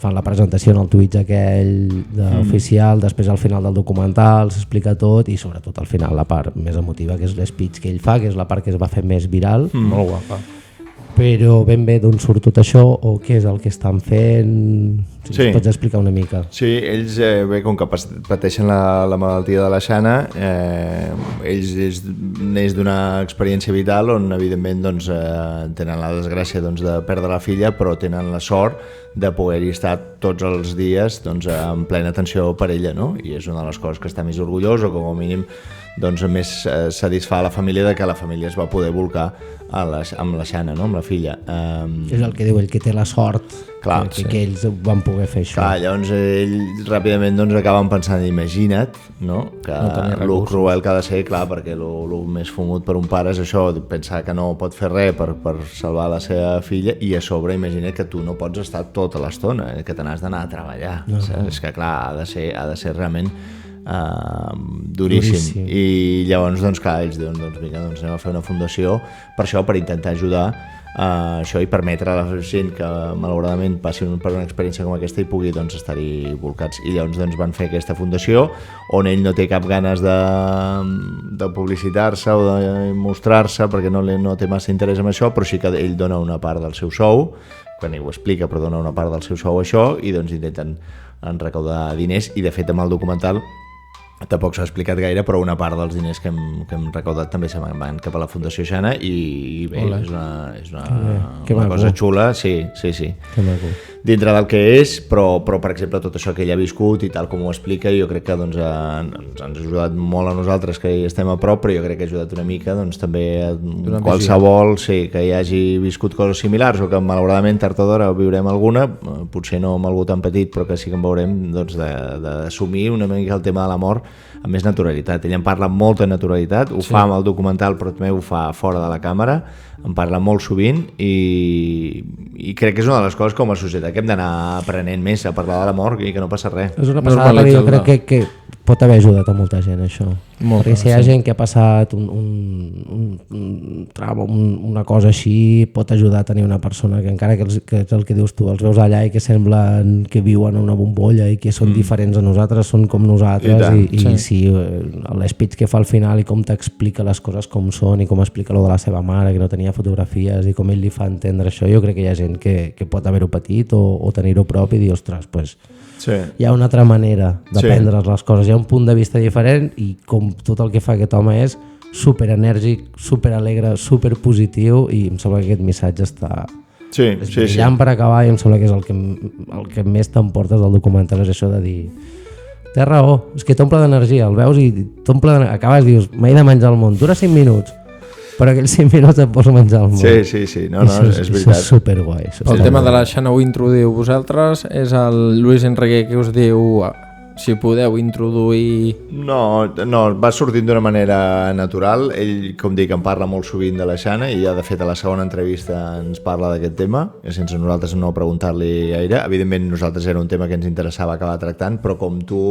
fan la presentació en el Twitch aquell oficial, després al final del documental s'explica tot i sobretot al final la part més emotiva que és l'speech que ell fa, que és la part que es va fer més viral. Molt guapa. Però ben bé d'on surt tot això o què és el que estan fent, si ens pots explicar una mica. Sí, ells, com que pateixen la malaltia de la Xana, ells neix d'una experiència vital on evidentment tenen la desgràcia de perdre la filla, però tenen la sort de poder-hi estar tots els dies en plena atenció per ella, no? I és una de les coses que està més orgullós o com a mínim més satisfà a la família de que la família es va poder volcar amb la Xana, no? Amb la filla. És el que diu ell, que té la sort que ells van poder fer això. Clar, llavors ells ràpidament acaben pensant, imagina't, no? Que el cruel que ha de ser, clar, perquè el més fumut per un pare és això, pensar que no pot fer res per salvar la seva filla i a sobre imagina't que tu no pots estar tota l'estona, que te n'has d'anar a treballar. És que clar, ha de ser realment duríssim. I llavors ells diuen vinga, anem a fer una fundació per això, per intentar ajudar això i permetre a la gent que malauradament passi per una experiència com aquesta i pugui estar-hi volcats. I llavors van fer aquesta fundació on ell no té cap ganes de publicitar-se o de mostrar-se perquè no té massa interès en això, però sí que ell dona una part del seu sou, quan ell ho explica, però dona una part del seu sou a això i intenten recaudar diners, i de fet amb el documental tampoc s'ha explicat gaire, però una part dels diners que hem recaudat també se'n van cap a la Fundació Xana, i bé, és una cosa xula, sí. Que maco. Dintre del que és, però per exemple tot això que ell ha viscut i tal com ho explica, jo crec que doncs, ens ha ajudat molt a nosaltres que hi estem a prop, però jo crec que ha ajudat una mica doncs, també a qualsevol que hi hagi viscut coses similars, o que malauradament tard o d'hora viurem alguna, potser no amb algú tan petit, però que sí que en veurem, doncs, d'assumir una mica el tema de la mort amb més naturalitat. Ell en parla amb molta naturalitat, ho fa amb el documental, però també ho fa fora de la càmera, en parla molt sovint, i crec que és una de les coses com a societat que hem d'anar aprenent més a parlar de la mort i que no passa res. És una passada, perquè jo crec que pot haver ajudat a molta gent això. Perquè si hi ha gent que ha passat un trauma, una cosa així, pot ajudar a tenir una persona que encara que és el que dius tu, els veus allà i que semblen que viuen en una bombolla i que són diferents a nosaltres, són com nosaltres, i si l'espitz que fa al final i com t'explica les coses com són i com explica lo de la seva mare, que no tenia fotografies, i com ell li fa entendre això, jo crec que hi ha gent que pot haver-ho patit o tenir-ho prop i dir, ostres, pues, hi ha una altra manera de prendre les coses, hi ha un punt de vista diferent, i com tot el que fa aquest home és superenèrgic, superalegre, superpositiu, i em sembla que aquest missatge està brillant per acabar, i em sembla que és el que més t'emportes del documental, és això de dir, té raó, és que t'omple d'energia, el veus i t'omple d'energia, acabes i dius, m'he de menjar el món, dura 5 minuts, però aquells 5 minuts et pots menjar el món. Sí, no, és veritat. És superguai. El tema de la Xana ho introduïu vosaltres, és el Luis Enrique que us diu si podeu introduir... No, va sortint d'una manera natural. Ell, com dic, en parla molt sovint de la Xana, i ja de fet a la segona entrevista ens parla d'aquest tema, sense nosaltres no preguntar-li gaire. Evidentment nosaltres era un tema que ens interessava acabar tractant, però com tu,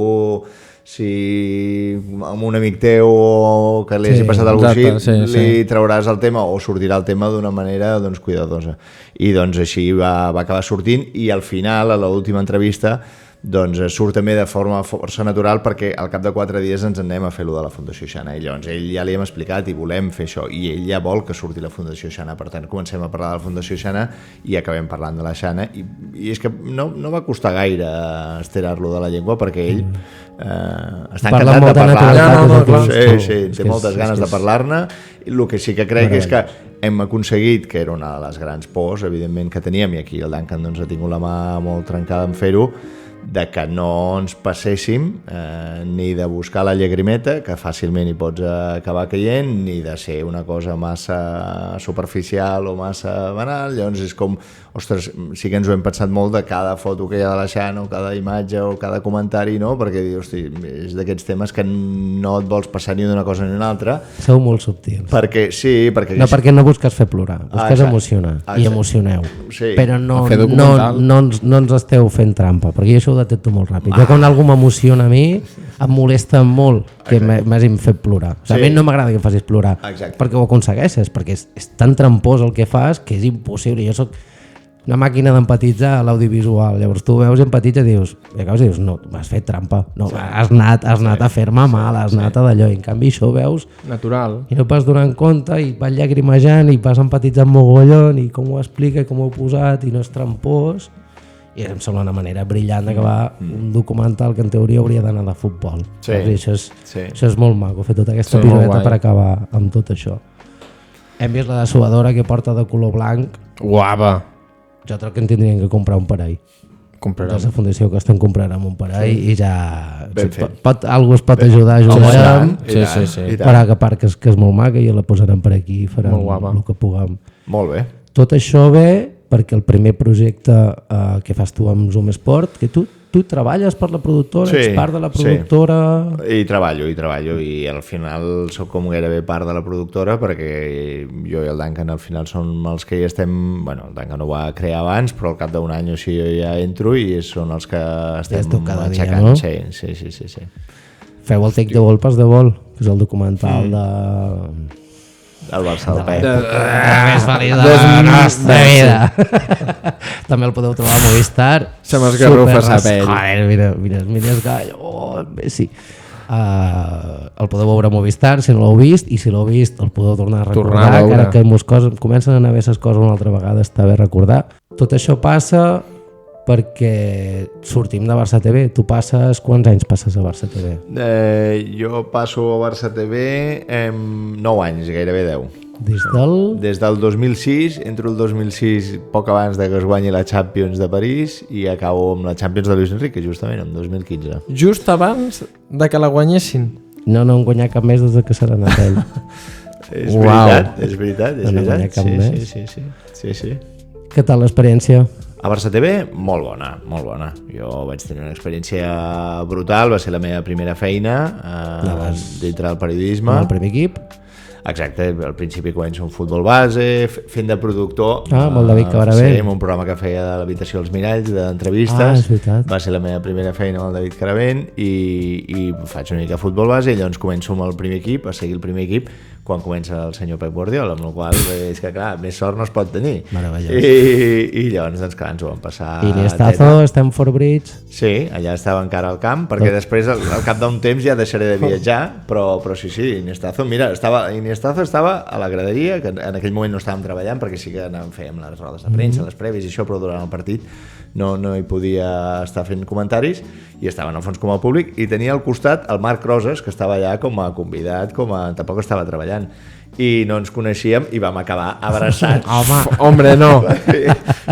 si amb un amic teu o que li hagi passat alguna cosa així, li trauràs el tema o sortirà el tema d'una manera doncs, cuidadosa. I doncs així va acabar sortint, i al final, a l'última entrevista, doncs surt també de forma força natural, perquè al cap de 4 dies ens anem a fer-lo de la Fundació Xana, i llavors ell ja li hem explicat i volem fer això, i ell ja vol que surti la Fundació Xana, per tant comencem a parlar de la Fundació Xana i acabem parlant de la Xana, i és que no va costar gaire estirar-lo de la llengua, perquè ell està encantat de parlar-ne, té moltes ganes de parlar-ne. El que sí que crec és que hem aconseguit, que era una de les grans pors evidentment que teníem, i aquí el Duncan doncs, ha tingut la mà molt trencada en fer-ho, de que no ens passéssim ni de buscar la llagrimeta, que fàcilment hi pots acabar caient, ni de ser una cosa massa superficial o massa banal. Llavors és com, ostres, sí que ens ho hem pensat molt de cada foto que hi ha de la Xana, o cada imatge o cada comentari, no? Perquè hosti, és d'aquests temes que no et vols passar ni d'una cosa ni una altra. Sou molt subtils. Perquè perquè no busques fer plorar, busques emocionar, i emocioneu. Però no ens esteu fent trampa, perquè això ho detecto molt ràpid. Jo quan algú m'emociona a mi, em molesta molt que m'hagin fet plorar. A mi no m'agrada que em facis plorar, perquè ho aconsegueixes, perquè és tan trampós el que fas que és impossible. Jo soc una màquina d'empatitzar a l'audiovisual. Llavors tu veus i empatitzes i dius, no, m'has fet trampa, no, has anat a fer-me mal, has anat a d'allò, i en canvi això ho veus natural i no vas donant compte, i vas llagrimejant i vas empatitzant mogollon, i com ho explica i com ho he posat, i no és trampós. I em sembla una manera brillant d'acabar un documental que en teoria hauria d'anar de futbol. Això és molt maco, fer tota aquesta pirueta per acabar amb tot això. Hem vist la dessuadora que porta de color blanc. Guapa! Jo crec que en tindrien que comprar un parell. De la fundació que estem comprant amb un parell, i ja algú es pot ajudar, ajudarem, per agafar que és molt maca, i la posarem per aquí i farem el que puguem. Molt bé. Tot això ve perquè el primer projecte que fas tu amb Zoom Sport, que tu treballes per la productora, ets part de la productora... I treballo, i al final soc com gairebé part de la productora, perquè jo i el Duncan al final som els que hi estem... Bueno, el Duncan ho va crear abans, però al cap d'un any o així jo ja entro, i són els que estem aixecant. Sí. Feu el Take the Ball Pass the Ball, que és el documental de... El Barça del Pep. Més feliç de la nostra vida. També el podeu trobar a Movistar. Se m'esgarrufa sa pell. Joder, mira el gall. Oh, sí. El podeu veure a Movistar si no l'heu vist, i si l'heu vist el podeu tornar a recordar, encara que comencen a anar bé les coses una altra vegada, està bé recordar. Tot això passa perquè sortim de Barça TV. Tu passes... Quants anys passes a Barça TV? Jo passo a Barça TV 9 anys, gairebé 10. Des del 2006, entro el 2006 poc abans de que es guanyi la Champions de París i acabo amb la Champions de Luis Enrique, justament, en 2015. Just abans de que la guanyessin? No han guanyat cap més des que s'ha anat ell. És veritat. No han guanyat cap més. Sí. Què tal l'experiència? A Barça TV, molt bona. Jo vaig tenir una experiència brutal, va ser la meva primera feina dintre del periodisme. Amb el primer equip? Exacte, al principi començo un futbol base, fent de productor. Molt David Caravent. Sí, en un programa que feia de l'habitació als miralls, d'entrevistes. És veritat. Va ser la meva primera feina amb el David Caravent i faig una mica de futbol base i llavors començo amb el primer equip, a seguir el primer equip, quan comença el senyor Pep Guardiola, amb la qual cosa és que, clar, més sort no es pot tenir. Meravellós. I llavors, doncs, clar, ens ho vam passar... Iniestazo, Stamford Bridge... Sí, allà estava encara al camp, perquè després, al cap d'un temps, ja deixaré de viatjar, però sí, Iniestazo, mira, Iniestazo estava a la graderia, que en aquell moment no estàvem treballant, perquè sí que fèiem les rodes de premsa, les prèvies i això, però durant el partit no hi podia estar fent comentaris, i estava en el fons com a públic, i tenia al costat el Marc Roses, que estava allà com a convidat, tampoc estava treballant, i no ens coneixíem i vam acabar abraçats. Home, no.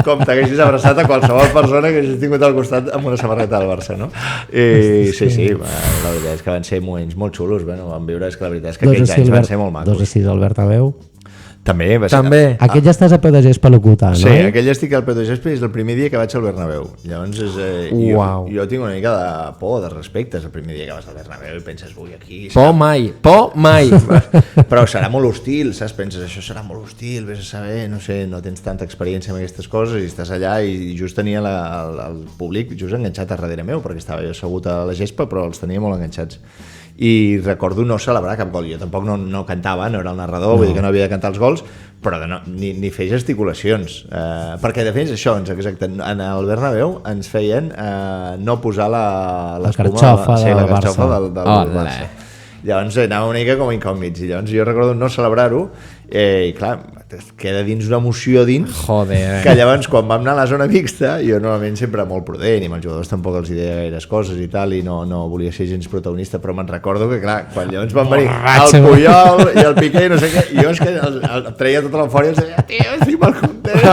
Com t'haguessis abraçat a qualsevol persona que hagis tingut al costat amb una samarreta del Barça, no? I sí, la veritat és que van ser moments molt xulos, vam viure, és que la veritat és que aquells anys van ser molt macos. 2-6 al Bernabéu. També va ser... Aquest ja estàs a peu de gespa locutant, no? Sí, aquell ja estic al peu de gespa i és el primer dia que vaig al Bernabéu. Llavors, jo tinc una mica de por, de respecte, és el primer dia que vas al Bernabéu i penses, vull aquí... Por mai. Però serà molt hostil, saps? Penses, això serà molt hostil, vés a saber, no sé, no tens tanta experiència en aquestes coses i estàs allà i just tenia el públic just enganxat a darrere meu, perquè estava jo assegut a la gespa, però els tenia molt enganxats. I recordo no celebrar cap gol, jo tampoc no cantava, no era el narrador, vull dir que no havia de cantar els gols, però ni fer gesticulacions, perquè de fet això, exacte, en el Bernabéu ens feien no posar la carxofa del Barça. Llavors anava una mica com incògnits i llavors jo recordo no celebrar-ho i clar, queda dins una emoció dins. Joder. Que llavors quan vam anar a la zona mixta, jo normalment sempre molt prudent i amb els jugadors tampoc els deia gaires coses i tal i no volia ser gens protagonista, però me'n recordo que clar, quan llavors van venir el Puyol i el Piqué i no sé què, i jo és que el treia tota l'eufòria i els deia, tio, estic molt content,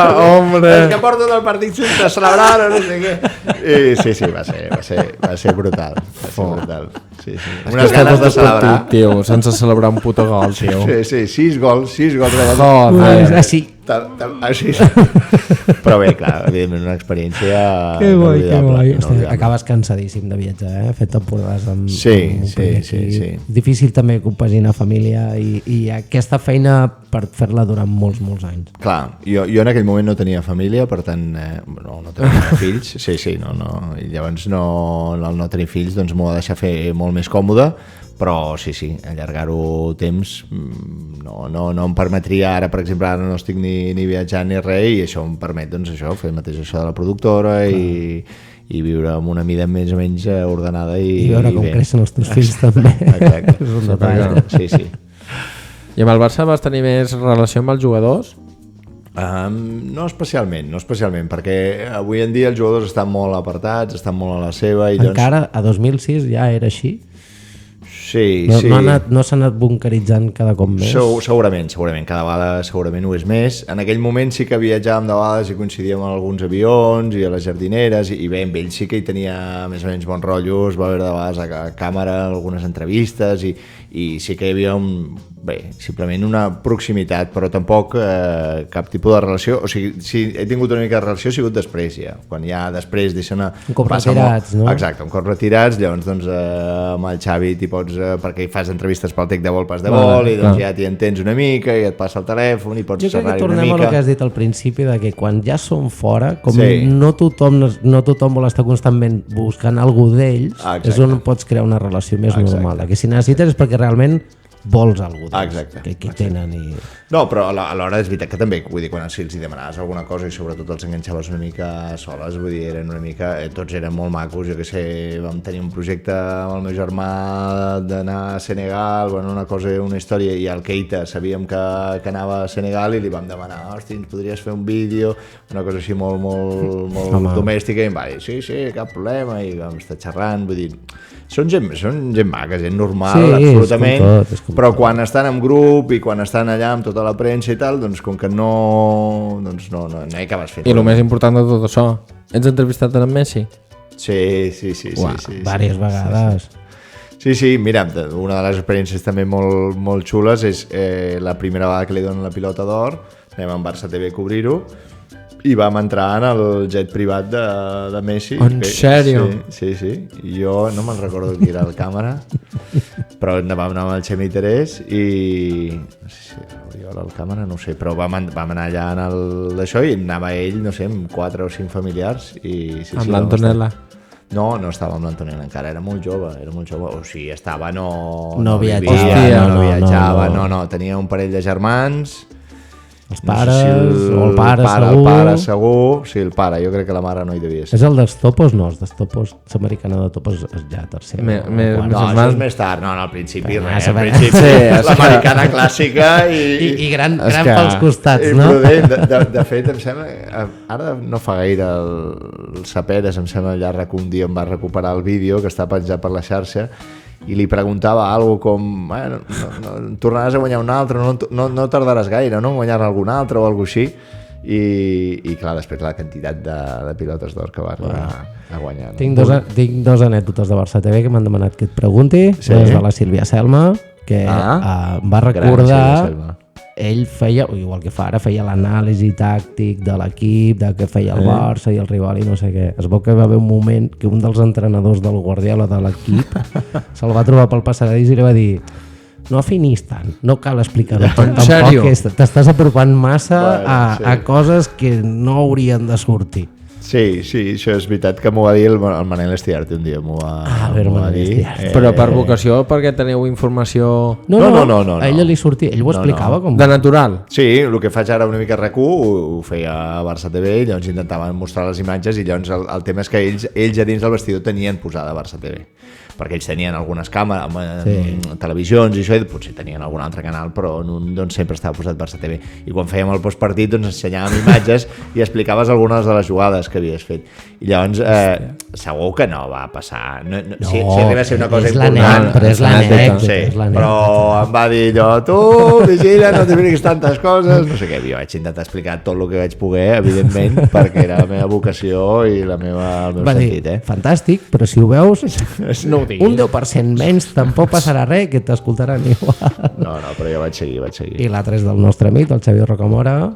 és que porto tot el partit sense celebrar o no sé què. I sí, va ser brutal. Sí. Unes ganes de celebrar. Tio, sense celebrar un puto gol, tio. Sí, 6 gols. Joder. Així. Però bé, clar, evidentment una experiència inolvidable. Acabes cansadíssim de viatjar, fet temporades amb... Sí. Difícil també compaginar família i aquesta feina per fer-la durant molts anys. Clar, jo en aquell moment no tenia família, per tant no tenia fills, no. I llavors no tenir fills doncs m'ho va deixar fer molt més còmode, però sí, allargar-ho temps no em permetria, ara per exemple ara no estic ni viatjant ni res i això em permet doncs això, fer mateix això de la productora i viure amb una mida més o menys ordenada i veure com creixen els teus fills també. Exacte. És un detall. Sí. I amb el Barça vas tenir més relació amb els jugadors? No especialment, perquè avui en dia els jugadors estan molt apartats, estan molt a la seva i encara a 2006 ja era així? Sí. No s'ha anat bunkeritzant cada cop més? Segurament, cada vegada segurament ho és més. En aquell moment sí que viatjàvem de vegades i coincidíem en alguns avions i a les jardineres i bé, amb ell sí que hi tenia més o menys bons rotllos, va haver de vegades a càmera algunes entrevistes i sí que hi havia simplement una proximitat, però tampoc cap tipus de relació. O sigui, si he tingut una mica de relació ha sigut després ja, quan ja després deixen un cop retirats, no? Exacte, un cop retirats, llavors doncs amb el Xavi t'hi pots, perquè hi fas entrevistes pel Tec de Vol, Pas de Vol, i doncs ja t'hi entens una mica i et passa el telèfon i pots xerrar una mica. Jo crec que tornem a el que has dit al principi, de que quan ja som fora, com no tothom vol estar constantment buscant algú d'ells, és on pots crear una relació més normal. Que si necessites és perquè realment vols algú d'ells, Exacte. que tenen i... No, però alhora és veritat que també, vull dir, quan si els demanaves alguna cosa i sobretot els enganxaves una mica soles, vull dir, eren una mica, tots eren molt macos, jo que sé, vam tenir un projecte amb el meu germà d'anar a Senegal, bueno, una cosa, una història, i al Keita sabíem que anava a Senegal i li vam demanar, hosti, ens podries fer un vídeo, una cosa així molt domèstica, i em va dir, sí, cap problema, i vam estar xerrant, vull dir, són gent maca, gent normal, sí, absolutament, és com però quan estan en grup i quan estan allà amb tota la premsa i tal, doncs com que no hi acabes fent. I el més important de tot això, ets entrevistat en Messi? Sí. Diverses vegades. Sí, mira, una de les experiències també molt xules és la primera vegada que li donen la pilota d'or, anem amb Barça TV a cobrir-ho, i vam entrar en el jet privat de Messi. En sèrio? Sí. I jo no me'n recordo qui era el càmera, però vam anar amb el Xemi Terés i... no sé si era el càmera, no ho sé, però vam anar allà en d'això i anava ell, no sé, amb 4 o 5 familiars. Amb l'Antonella? No estava amb l'Antonella encara, era molt jove, o sigui, estava, no viatjava, no, tenia un parell de germans, els pares, no sé si o el pare segur. El pare segur, sí, el pare, jo crec que la mare no hi devia ser. És el dels Topos? No, els dels Topos, l'americana de Topos és ja tercera. No, això és més tard, no, al principi res, al principi l'americana clàssica i gran pels costats, no? De fet, em sembla, ara no fa gaire el Saperes, em sembla, allà un dia em va recuperar el vídeo que està penjat per la xarxa i li preguntava alguna com bueno, tornaràs a guanyar un altre, no tardaràs gaire, no? Guanyar algun altre o alguna cosa així i clar, després la quantitat de pilotes d'or que va arribar a guanyar. No? Tinc dos anècdotes de Barça TV que m'han demanat que et pregunti, una és de la Sílvia Selma, que va recordar ell feia, igual que fa ara, feia l'anàlisi tàctic de l'equip, de què feia el Barça i el rival i no sé què. Es veu que va haver un moment que un dels entrenadors del Guardiola de l'equip se'l va trobar pel passadís i li va dir no afinis tant, no cal explicar-ho. Tampoc t'estàs apropant massa a coses que no haurien de sortir. Sí, això és veritat que m'ho va dir el Manel Estiarte un dia, m'ho va dir. Però per vocació, perquè teniu informació... No. A ella li sortia, ell ho explicava com... De natural? Sí, el que faig ara una mica RAC1 ho feia a Barça TV i llavors intentaven mostrar les imatges i llavors el tema és que ells a dins del vestidor tenien posada Barça TV, perquè ells tenien algunes càmeres, televisions i això, i potser tenien algun altre canal, però doncs sempre estava posat Barça TV. I quan fèiem el postpartit doncs ensenyàvem imatges i explicaves algunes de les jugades que havies fet. I llavors segur que no va passar. Si arriba a ser una cosa important. Però és l'anècdota. Sí, però em va dir allò, tu, vigila, no t'expliquis tantes coses, no sé què. Jo vaig intentar explicar tot el que vaig poder, evidentment, perquè era la meva vocació i el meu sentit. Fantàstic, però si ho veus... Un 10% menys, tampoc passarà res, que t'escoltaran igual. No, però jo vaig seguir. I l'altre és del nostre amic, el Xavier Rocamora,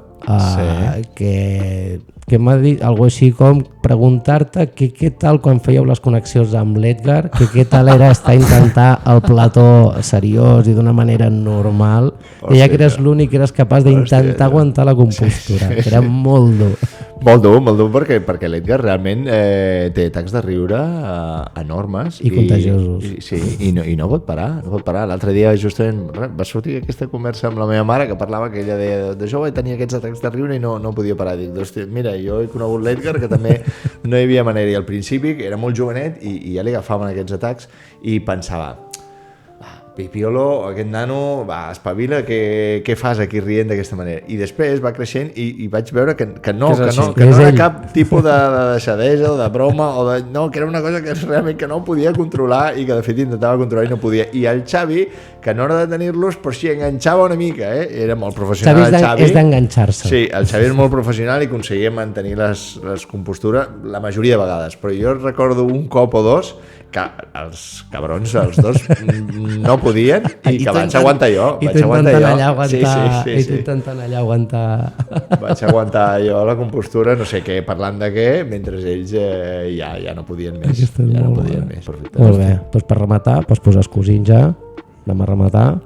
que m'ha dit alguna així com preguntar-te que què tal quan fèieu les connexions amb l'Edgar, que què tal era estar a intentar el plató seriós i d'una manera normal, i ja que eres l'únic que eres capaç d'intentar aguantar la compostura, que era molt dur. Molt dur perquè l'Edgar realment té atacs de riure enormes i contagiosos. I no pot parar, L'altre dia justament va sortir aquesta conversa amb la meva mare que parlava que ella de jove tenia aquests atacs de riure i no podia parar. Dic, mira, jo he conegut l'Edgar que també no hi havia manera, i al principi era molt jovenet i ja li agafaven aquests atacs i pensava, Pipiolo, aquest nano, va, espavila, què fas aquí rient d'aquesta manera? I després va creixent i vaig veure que no era cap tipus de deixadesa o de broma, que era una cosa que realment que no podia controlar i que de fet intentava controlar i no podia. I el Xavi, que no era de tenir-los, però sí enganxava una mica, era molt professional el Xavi. És d'enganxar-se. Sí, el Xavi és molt professional i aconseguia mantenir les compostures la majoria de vegades, però jo recordo un cop o dos que els cabrons, els dos, no podien i que vaig aguantar jo. I tu intentant allà aguantar... Vaig aguantar jo la compostura, no sé què, parlant de què, mentre ells ja no podien més. Ja no podien més. Molt bé, doncs per rematar, pots posar escusins ja, anem a rematar.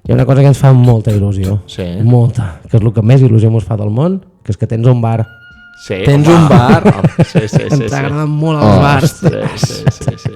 Hi ha una cosa que ens fa molta il·lusió, molta, que és el que més il·lusió ens fa del món, que és que tens un bar. Sí, tens un bar? Ens agraden molt els bars. Sí.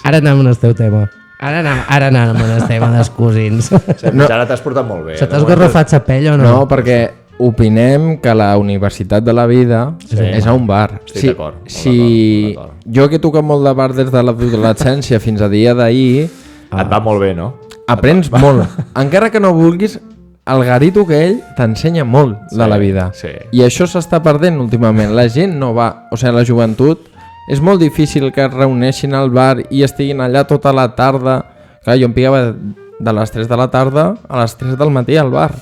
Ara anem al teu tema. Ara anàvem a les temes dels cosins. Ara t'has portat molt bé. Se t'has garrofat la pell o no? No, perquè opinem que la universitat de la vida és a un bar. Estic d'acord. Si jo que he tocat molt de bar des de l'adolescència fins a dia d'ahir... Et va molt bé, no? Aprens molt. Encara que no vulguis, el garito aquell t'ensenya molt de la vida. I això s'està perdent últimament. La gent no va... O sigui, la joventut... És molt difícil que es reuneixin al bar i estiguin allà tota la tarda. Clar, jo em picava de les 3 de la tarda a les 3 del matí al bar.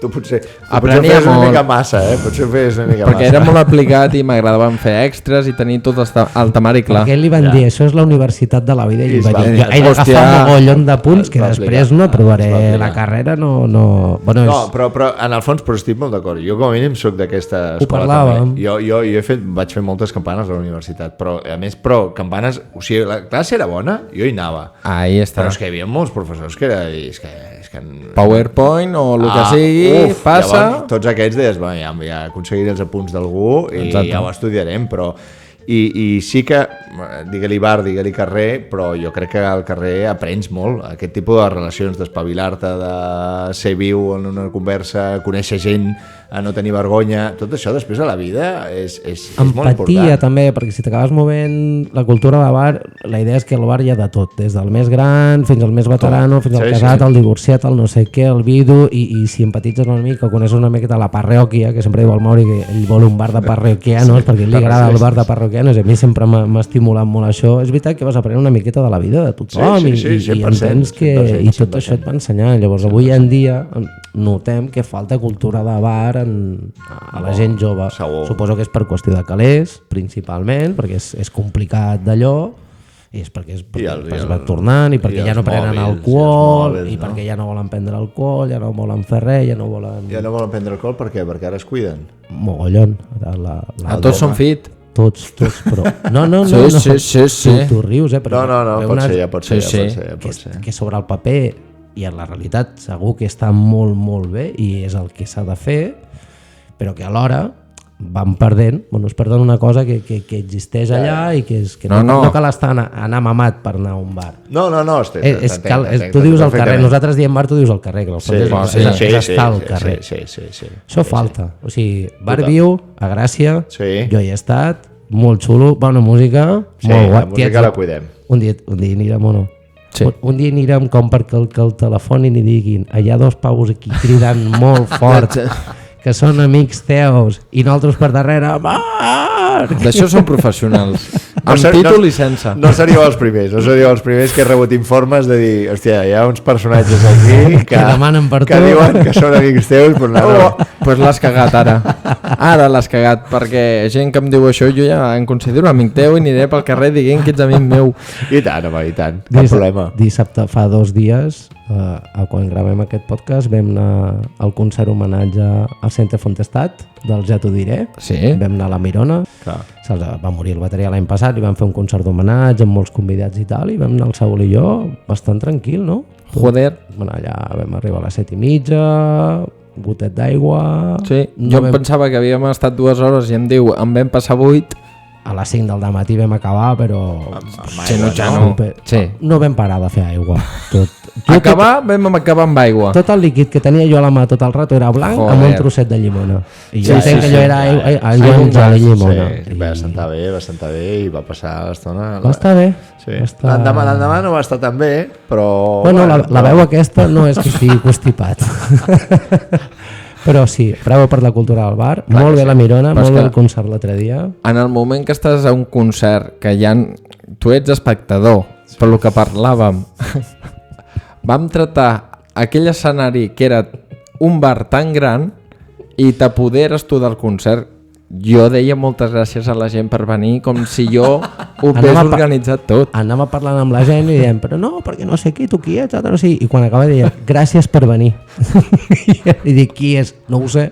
Tu potser feies una mica massa, Potser feies una mica massa. Perquè era molt aplicat i m'agradava fer extras i tenir tot el temari clar. Perquè li van dir, això és la universitat de la vida, i li va dir, he d'agafar un mogollon de punts que després no aprovaré la carrera, no... Bueno, no, però en el fons estic molt d'acord. Jo com a mínim soc d'aquesta escola també. Jo vaig fer moltes campanes a la universitat, però a més, campanes... O sigui, la classe era bona, jo hi anava. Ahí està. Però és que hi havia molts professors que era... PowerPoint o el que sigui, passa... Llavors, tots aquests deies, ja aconseguiré els apunts d'algú i ja ho estudiarem, però... I sí que, digue-li bar, digue-li carrer, però jo crec que al carrer aprens molt, aquest tipus de relacions, d'espavilar-te, de ser viu en una conversa, conèixer gent, a no tenir vergonya, tot això després a la vida és molt important. Empatia també, perquè si t'acabes movent la cultura de bar, la idea és que al bar hi ha de tot, des del més gran fins al més veterano, fins al casat, al divorciat, al no sé què, al vidu, i si empatitzes una mica o coneixes una miqueta la parròquia, que sempre diu el Mauri que ell vol un bar de parroquianos, perquè li agrada el bar de parroquianos, a mi sempre m'ha estimulat molt això. És veritat que vas aprenent una miqueta de la vida de tothom i entens que i tot això et va ensenyar. Llavors avui en dia notem que falta cultura de bar a la gent jove. Suposo que és per qüestió de calés principalment, perquè és complicat d'allò, i és perquè es va tornant i perquè ja no prenen alcohol i perquè ja no volen prendre alcohol, ja no volen fer res, ja no volen prendre alcohol. Per què? Perquè ara es cuiden mogollon. Tots són fit. Tots, però... No. Sí. Tu rius, però... No, pot ser. Que sobre el paper i en la realitat segur que està molt, molt bé i és el que s'ha de fer, però que alhora van perdent, es perdent una cosa que existeix allà i que no cal anar mamat per anar a un bar. No, tu dius al carrer, nosaltres diem bar, tu dius al carrer, que és estar al carrer. Això falta. O sigui, bar viu, a Gràcia, jo hi he estat, molt xulo, bona música, molt guai. La música la cuidem. Un dia anirem o no? Un dia anirem com perquè el telefonin i diguin, hi ha dos paus aquí cridant molt fort que són amics teus i nosaltres per darrere bar! D'això són professionals, amb títol i sense. No seríeu els primers que he rebut informes de dir, hòstia, hi ha uns personatges aquí que demanen per tu, que diuen que són amics teus, però no. Pues l'has cagat ara l'has cagat, perquè gent que em diu això jo ja em considero amic teu i aniré pel carrer dient que ets amic meu. I tant, home, i tant, cap problema. Dissabte fa 2 dies, quan gravem aquest podcast, vam anar al concert homenatge al Centre Fontestat del Ja t'ho diré. Vam anar a la Mirona. Va morir el bateria l'any passat i vam fer un concert d'homenatge amb molts convidats i tal, i vam anar el Saúl i jo bastant tranquil, no? Joder. Allà vam arribar a les 7:30, gotet d'aigua... Jo pensava que havíem estat 2 hores i em diu, em vam passar 8. A les 5 del matí vam acabar, però... No vam parar de fer aigua. Vam acabar amb aigua. Tot el líquid que tenia jo a la mà tot el rato era blanc amb un trosset de llimona. I jo entenc que allò era aigua amb gel i llimona. Va estar bé i va passar l'estona... Va estar bé. L'endemà no va estar tan bé, però... Bueno, la veu aquesta no és que estigui constipat. Però sí, bravo per la cultura del bar, molt bé la Mirona, molt bé el concert l'altre dia. En el moment que estàs a un concert, que tu ets espectador, per lo que parlàvem, vam tratar aquell escenari que era un bar tan gran i t'apoderes tu del concert. Jo deia moltes gràcies a la gent per venir, com si jo ho hagués organitzat tot. Anava parlant amb la gent i dèiem, però no, perquè no sé qui, tu qui ets, no sé. I quan acaba deia, gràcies per venir. I dic, qui és? No ho sé.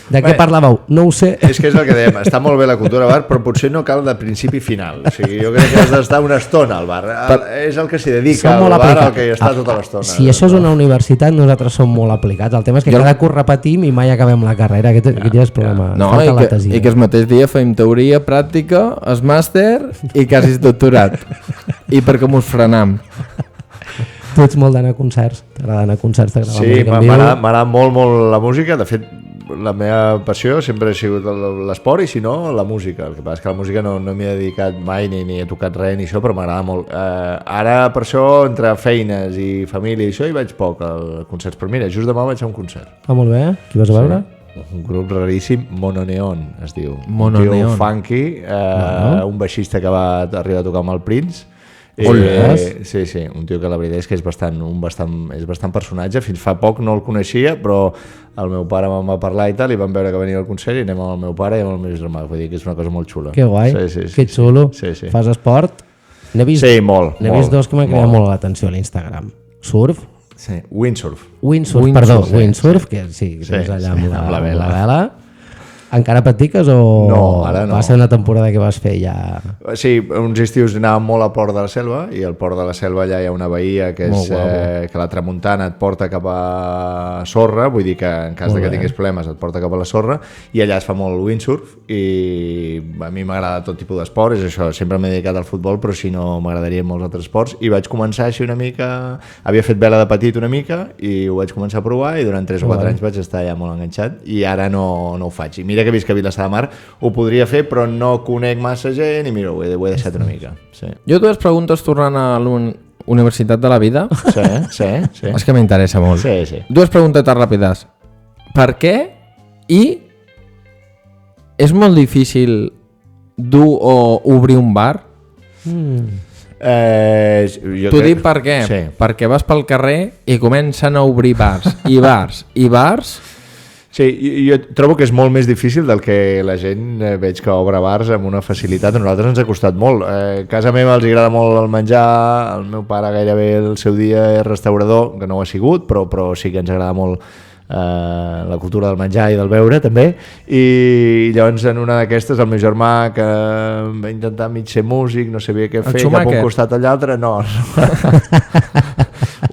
De què parlàveu? No ho sé. És que és el que dèiem, està molt bé la cultura bar, però potser no cal de principi i final. O sigui, jo crec que has d'estar una estona al bar. És el que s'hi dedica al bar, al que hi està tota l'estona. Si això és una universitat, nosaltres som molt aplicats. El tema és que cada curs repetim i mai acabem la carrera. Aquest ja és problema. No, i que el mateix dia fem teoria, pràctica, es màster i quasi doctorat. I per què mos frenam? Tu ets molt d'anar a concerts, t'agrada anar a concerts, t'agrada Sí, la música en viu. m'agrada molt la música. De fet, la meva passió sempre ha sigut l'esport i si no, la música. El que passa és que la música no m'hi he dedicat mai ni he tocat res ni això, però m'agrada molt. Ara, per això, entre feines i família i això, hi vaig poc a concerts. Però mira, just demà vaig a un concert. Ah, molt bé. Qui vas a veure? Un grup raríssim, Mononeon es diu. Mononeon. Un tio funky, un baixista que va arribar a tocar amb el Prince. Sí, un tio que la veritat és que és bastant personatge. Fins fa poc no el coneixia, però el meu pare me'n va parlar i tal, i vam veure que venia al concert i anem amb el meu pare i amb el meu germà. Vull dir que és una cosa molt xula. Que guai, que xulo. Sí. Fas esport? Sí, molt. N'he vist dos que m'han cridat molt l'atenció a l'Instagram. Surf? Sí, windsurf, que sí, tens allà amb la vela. Encara practiques o no, ara no. Va ser una temporada que vas fer ja? Sí, uns estius anàvem molt a Port de la Selva i al Port de la Selva allà hi ha una bahia que és que la tramuntana et porta cap a sorra, vull dir que en cas que tinguis problemes et porta cap a la sorra i allà es fa molt windsurf i a mi m'agrada tot tipus d'esport, és això, sempre m'he dedicat al futbol però si no m'agradaria molts altres esports i vaig començar així una mica, havia fet vela de petit una mica i ho vaig començar a provar i durant 3 o 4 anys vaig estar ja molt enganxat i ara no ho faig. I mira que he vist que a Vilassar de Mar ho podria fer però no conec massa gent i mira, ho he deixat una mica. Sí. Jo dues preguntes tornant a la Universitat de la Vida. Sí. És que m'interessa molt. Sí. Dues preguntetes ràpides. Per què i és molt difícil dur o obrir un bar? T'ho dic per què? Sí. Perquè vas pel carrer i comencen a obrir bars i bars. Sí, jo trobo que és molt més difícil del que la gent veig que obre bars amb una facilitat. A nosaltres ens ha costat molt. A casa meva els agrada molt el menjar, el meu pare gairebé el seu dia és restaurador, que no ho ha sigut, però sí que ens agrada molt la cultura del menjar i del beure també, i llavors en una d'aquestes el meu germà que va intentar mig ser músic, no sabia què fer, cap un costat o l'altre, no.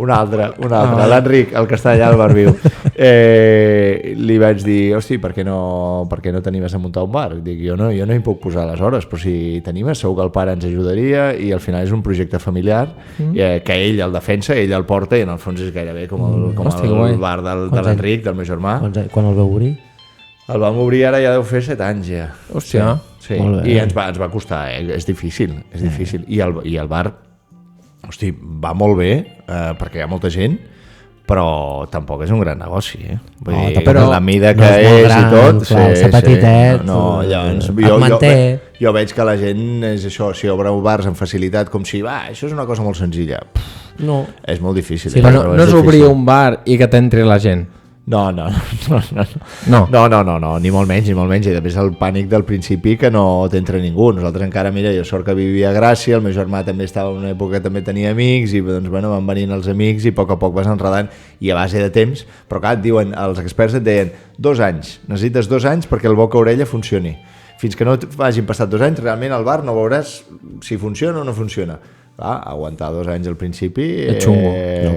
Un altre, l'Enric, el que està allà al bar viu. Li vaig dir, hosti, per què no t'animes a muntar un bar? Dic, jo no hi puc posar les hores, però si t'animes segur que el pare ens ajudaria i al final és un projecte familiar que ell el defensa, ell el porta i en el fons és gairebé com el bar de l'Enric, del meu germà. Quan el vau obrir? El vam obrir ara ja deu fer 7 anys ja. Hòstia. Sí. I ens va costar, és difícil. I el bar, hosti, va molt bé perquè hi ha molta gent, però tampoc és un gran negoci, Vull dir, però la mida que és gran, i tot, ser petitet, jo veig que la gent és això, si obre bars amb facilitat com si, això és una cosa molt senzilla, no. És molt difícil. Sí, però no és obrir un bar i que t'entri la gent. No, ni molt menys, i després el pànic del principi que no t'entra ningú. Nosaltres encara, mira, jo sort que vivia a Gràcia, el meu germà també estava en una època que també tenia amics i doncs, bueno, van venint els amics i a poc vas enredant i a base de temps, però clar, et diuen, els experts et deien 2 anys, necessites 2 anys perquè el boca-orella funcioni. Fins que no hagin passat 2 anys, realment al bar no veuràs si funciona o no funciona. Aguantar 2 anys al principi és xungo. No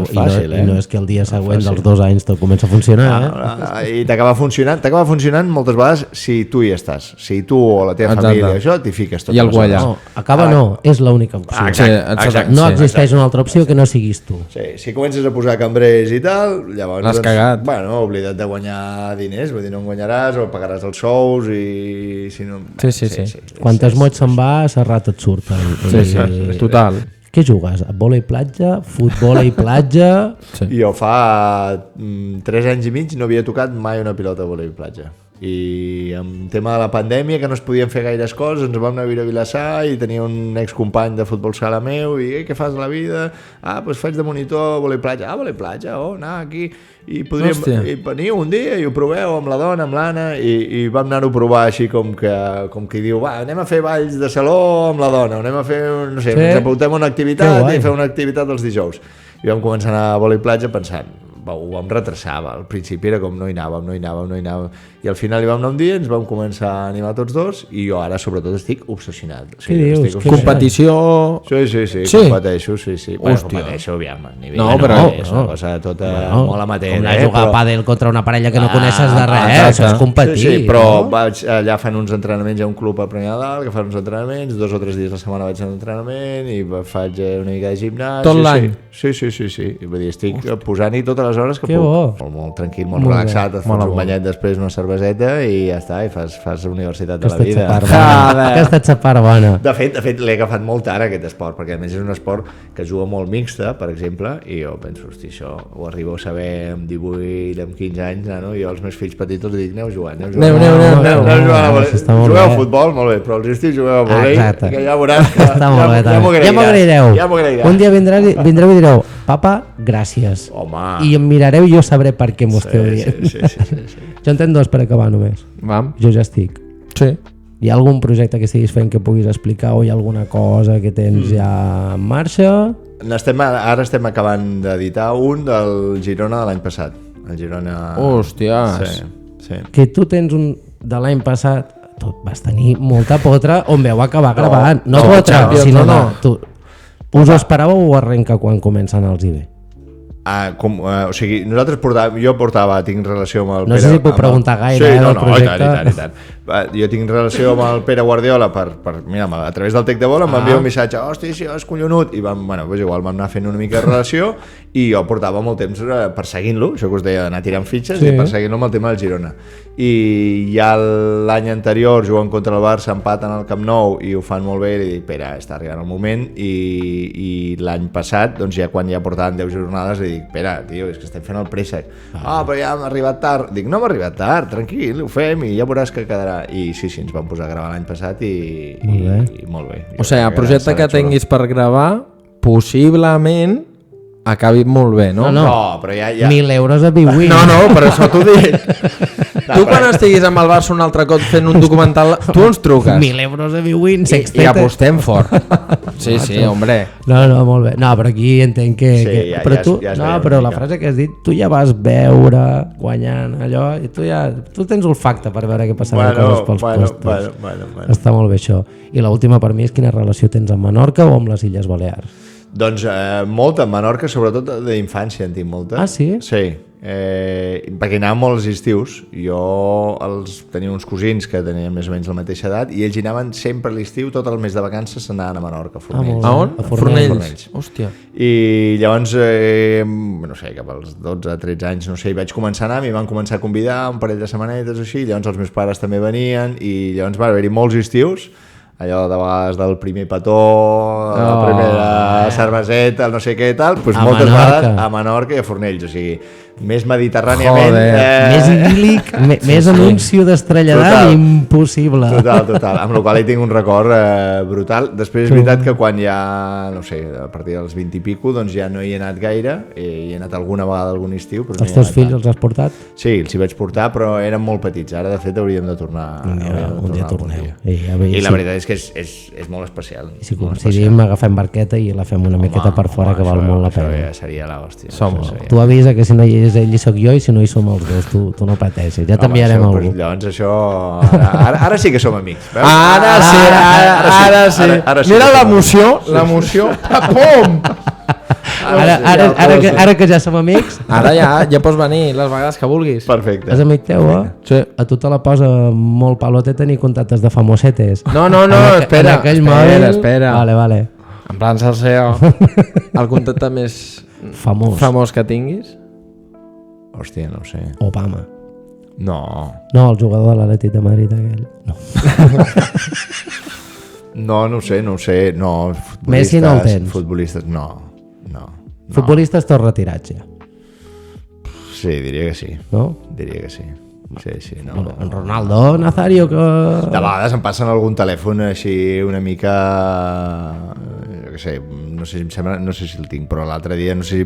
és fàcil, i no és que el dia següent dels 2 anys tot comença a funcionar, i t'acaba funcionant moltes vegades si tu hi estàs, si tu o la teva família això t'hi fiques tot. I algú allà és l'única opció. Exacte. No existeix una altra opció que no siguis tu. Si comences a posar cambrers i tal, llavors l'has cagat. Oblida't de guanyar diners, vull dir, no en guanyaràs o pagaràs els sous i si no... Sí. Quantes mots se'n va, a Serrat et surt. Sí, total. Què jugues? Vòlei platja? Futbol i platja? Sí. Jo fa 3 anys i mig no havia tocat mai una pilota de vòlei i platja. I amb tema de la pandèmia, que no es podien fer gaires coses, ens vam anar a viure a Vilassar i tenia un excompany de futbol sala meu i què fas a la vida? Doncs faig de monitor vòlei platja. Vòlei platja, anar aquí i podríem venir un dia i ho proveu amb la dona, amb l'Anna i vam anar-ho a provar així com que diu, anem a fer balls de saló amb la dona, anem a fer, no sé, ens apuntem una activitat i fer una activitat els dijous. I vam començar a anar a vòlei platja pensant, ho vam retrasar. Al principi era com no hi anàvem. I al final hi vam anar un dia, ens vam començar a animar tots dos i jo ara sobretot estic obsessionat. Què dius? Estic obsessionat. Competició... Sí, competeixo, sí. Bueno, competeixo, aviam, a nivell... No, però... És una cosa tota molt amateur. Com anar a jugar a pàdel contra una parella que no coneixes de res, això és competir. Sí, però vaig allà fan uns entrenaments, hi ha un club a Premià de Dalt que fan uns entrenaments, 2 o 3 dies a la setmana vaig a un entrenament i faig una mica de gimnàs. Tot l'any? Sí. I vull dir, estic posant-hi totes les hores que que puc. Molt tranquil, molt relaxat, et fots un banyet després, una cerveseta i ja està, i fas universitat de la vida. Aquesta xapar bona. De fet, l'he agafat molt tard aquest esport, perquè a més és un esport que juga molt mixta, per exemple, i jo penso, hosti, això ho arribo a saber amb 18, amb 15 anys, no? Jo als meus fills petits els dic, aneu jugant. Jugueu a futbol, molt bé, però els estius jugueu a volei, que ja veuràs que ja m'agraireu. Un dia vindreu i direu, papa, gràcies. Home. I em mirareu i jo sabré per què m'ho esteu dient. Sí. Jo en tenc 2 per acabar només. Vam. Jo ja estic. Sí. Hi ha algun projecte que estiguis fent que puguis explicar o hi ha alguna cosa que tens ja en marxa? Ara estem acabant d'editar un del Girona de l'any passat. El Girona... Hòsties. Sí. Que tu tens un de l'any passat, tu vas tenir molta potra on vau acabar gravant. No potra, sinó tu. Us ho esperàveu o arrenca quan comencen els IB? O sigui, tinc relació amb el Pere... No sé si puc preguntar gaire del projecte. I tant. Jo tinc relació amb el Pere Guardiola mira, a través del Tec de Vol em va enviar un missatge, hosti, sí, és collonut, i vam anar fent una mica de relació i jo portava molt temps perseguint-lo, això que us deia, d'anar tirant fitxes i perseguint-lo amb el tema del Girona. I ja l'any anterior juguen contra el Barça, empaten al Camp Nou i ho fan molt bé i li dic, Pere, està arribant el moment, i l'any passat, doncs ja quan ja portaven 10 jornades li dic, Pere, tio, és que estem fent el préssec. Però ja hem arribat tard. Dic, no hem arribat tard, tranquil, ho fem i ja veuràs que quedarà. I sí, ens vam posar a gravar l'any passat i molt bé. O sigui, el projecte que tinguis per gravar, possiblement acabi molt bé, no? No, però ja... 1.000 euros a Biwin. No, per això t'ho dic. Tu quan estiguis amb el Barça un altre cop fent un documental, tu ens truques. 1.000 euros a Biwin, i apostem fort. Sí, hombre. No, molt bé. No, però aquí entenc que... Però tu, però la frase que has dit, tu ja vas veure guanyant allò, i tu tens olfacte per veure què passarà coses pels postos. Bueno. Està molt bé això. I l'última per mi és quina relació tens amb Menorca o amb les Illes Balears? Doncs molta, amb Menorca, sobretot d'infància en tinc molta. Ah, sí? Sí, perquè anàvem molts estius. Jo tenia uns cosins que tenien més o menys la mateixa edat i ells hi anaven sempre a l'estiu, tot el mes de vacances s'anaven a Menorca, a Fornells. A on? A Fornells. Hòstia. I llavors, no sé, cap als 12-13 anys, no sé, hi vaig començar a anar, m'hi van començar a convidar un parell de setmanetes o així, llavors els meus pares també venien i llavors va haver-hi molts estius, allò de vegades del primer petó, la primera cerveseta, el no sé què i tal, doncs moltes vegades a Menorca i a Fornells, o sigui, més mediterràniament... Més idíl·lic, més anuncio d'Estrella d'Am, impossible. Total, amb la qual hi tinc un record brutal. Després és veritat que quan ja, no sé, a partir dels 20 i pico, doncs ja no hi he anat gaire, hi he anat alguna vegada algun estiu. Els teus fills els has portat? Sí, els hi vaig portar, però eren molt petits. Ara, de fet, hauríem de tornar. Un dia torneu. I la veritat és que és molt especial. I si coincidim, agafem barqueta i la fem una miqueta per fora, que val molt la pena. Això seria l'hòstia. Tu avisa que si no hi és ell i soc jo, i si no hi som els dos, tu no pateixis, ja t'enviarem algú. Llavors això... Ara sí que som amics. Ara sí. Mira l'emoció. Pum! Ara que ja som amics... Ara ja pots venir les vegades que vulguis. Perfecte. És amic teu, Sí. A tu te la posa molt palote tenir contactes de famosetes. No, espera. Espera. Vale. En plan salseo. El contacte més famós que tinguis? Hòstia, no ho sé. Obama. No, el jugador de l'Atlètic de Madrid aquell. No ho sé. No, Messi no el tens. Futbolistes, no. Futbolistes tots retirats ja. Sí, diria que sí. No? Diria que sí. Sí, no. En Ronaldo Nazario que... De vegades em passen algun telèfon així una mica... Jo què sé, no sé si el tinc, però l'altre dia no sé si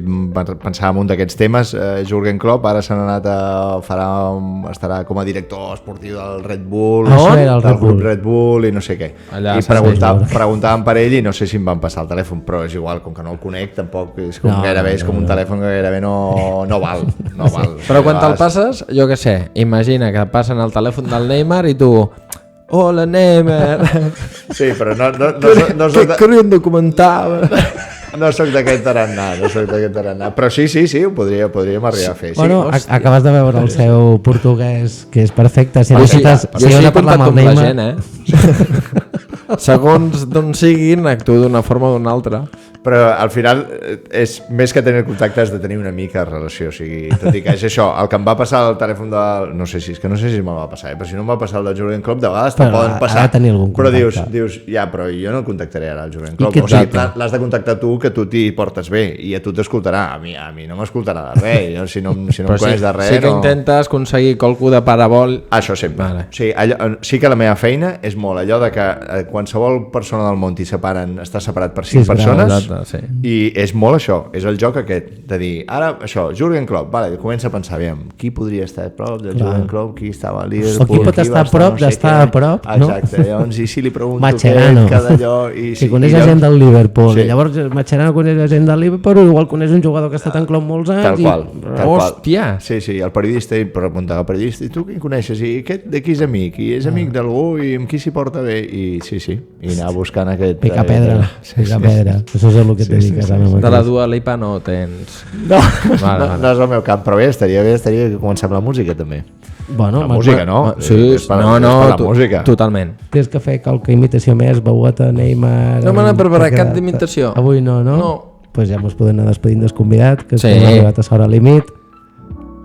pensava en un d'aquests temes. Jürgen Klopp ara s'ha anat estarà com a director esportiu del Red Bull, del grup Red Bull i no sé què. I preguntaven per ell i no sé si em van passar el telèfon, però és igual, com que no el conec tampoc és com gairebé és com un telèfon que gairebé no val. Però quan te'l passes, jo què sé, imagina que passen el telèfon del Neymar i tu... Hola, Neymar! Sí, però no que queria un documental! No soc d'aquest tarannà, però sí, ho podríem arribar a fer. Bueno, acabes de veure el seu portuguès, que és perfecte. Si jo he parlat amb la gent, segons d'on siguin, actuo d'una forma o d'una altra. Però al final, és més que tenir contacte, has de tenir una mica de relació. O sigui, tot i que és això, el que em va passar el telèfon del... No sé si me'l va passar, però si no em va passar el del Jürgen Klopp, de vegades te'l poden passar. Però dius, però jo no el contactaré ara, el Jürgen Klopp. O sigui, l'has de contactar tu, que tu t'hi portes bé, i a tu t'escoltarà. A mi no m'escoltarà de res. Jo, si no em coneix de res... Sí que intentes aconseguir qualcú de parabol... Això sempre. Vale. Sí que la meva feina és molt allò de que qualsevol persona del món està separat per 5 persones. Sí. I és molt això, és el joc aquest de dir, ara això, Jürgen Klopp, vale, comença a pensar, aviam, qui podria estar a prop del Jürgen Klopp, qui estava al Liverpool, o qui pot estar a prop d'estar a prop, no? Exacte, llavors, i si li pregunto Mascherano. cada allò... Si coneix gent del Liverpool, llavors Mascherano coneix gent del Liverpool, igual coneix un jugador que ha estat en Klopp molts anys... Tal qual. Hòstia! Sí, el periodista preguntava al periodista, i tu qui coneixes? I aquest de qui és amic? I és amic d'algú? I amb qui s'hi porta bé? I sí, i anar buscant aquest... Picar pedra. Això és el que te dic. De la Dua Lipa no tens... No és el meu camp, però bé, estaria que comencem la música també. Bueno, la música, no? Sí, la música. Totalment. Tens que fer qualque imitació més, Baueta, Neymar... No me n'ha preparat cap d'imitació. Avui no? Pues ja mos podem anar despedint del convidat, que hem arribat a l'hora límit.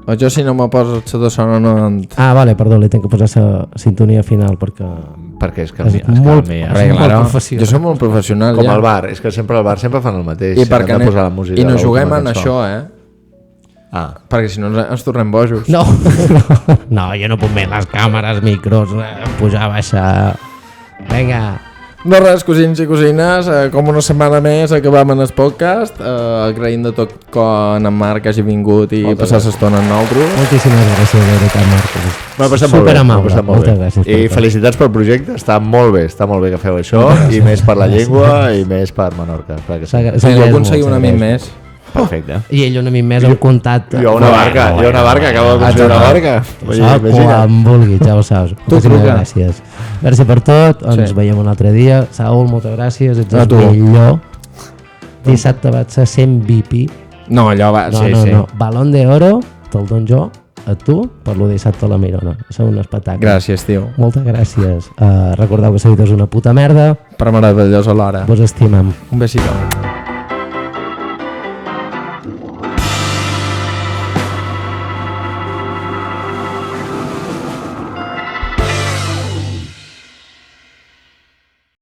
O jo si no me poses la sona no... Vale, perdó, li tenc que posar la sintonia final perquè és molt professional. Jo soc molt professional com al bar, és que sempre al bar sempre fan el mateix. I perquè no juguem en això, perquè si no ens tornem bojos. No, jo no puc més les càmeres, micros, pujar, baixar. Vinga. No res, cosins i cosines, com una setmana més acabam en el podcast, agraïm de tot quan en Marc hagi vingut i passar l'estona amb nosaltres. Moltíssimes gràcies, de veritat, Marc. M'ha passat molt bé. I felicitats pel projecte, està molt bé que feu això, i més per la llengua i més per Menorca. Jo aconseguir un amic més. Perfecte. I ell un amic més en contacte. Jo una barca, acabo de construir una barca. Quan vulguis, ja ho saps. Moltíssimes gràcies. Gràcies per tot, ens veiem un altre dia. Saúl, moltes gràcies, ets el millor. Dissabte vaig ser 100 VIP. No, allò va... No. Balón de oro, te'l dono jo a tu per lo dissabte a la Mirona. És un espectacle. Gràcies, tio. Moltes gràcies. Recordeu que la vida és una puta merda. Però meravellós alhora. Vos estimem. Un besito.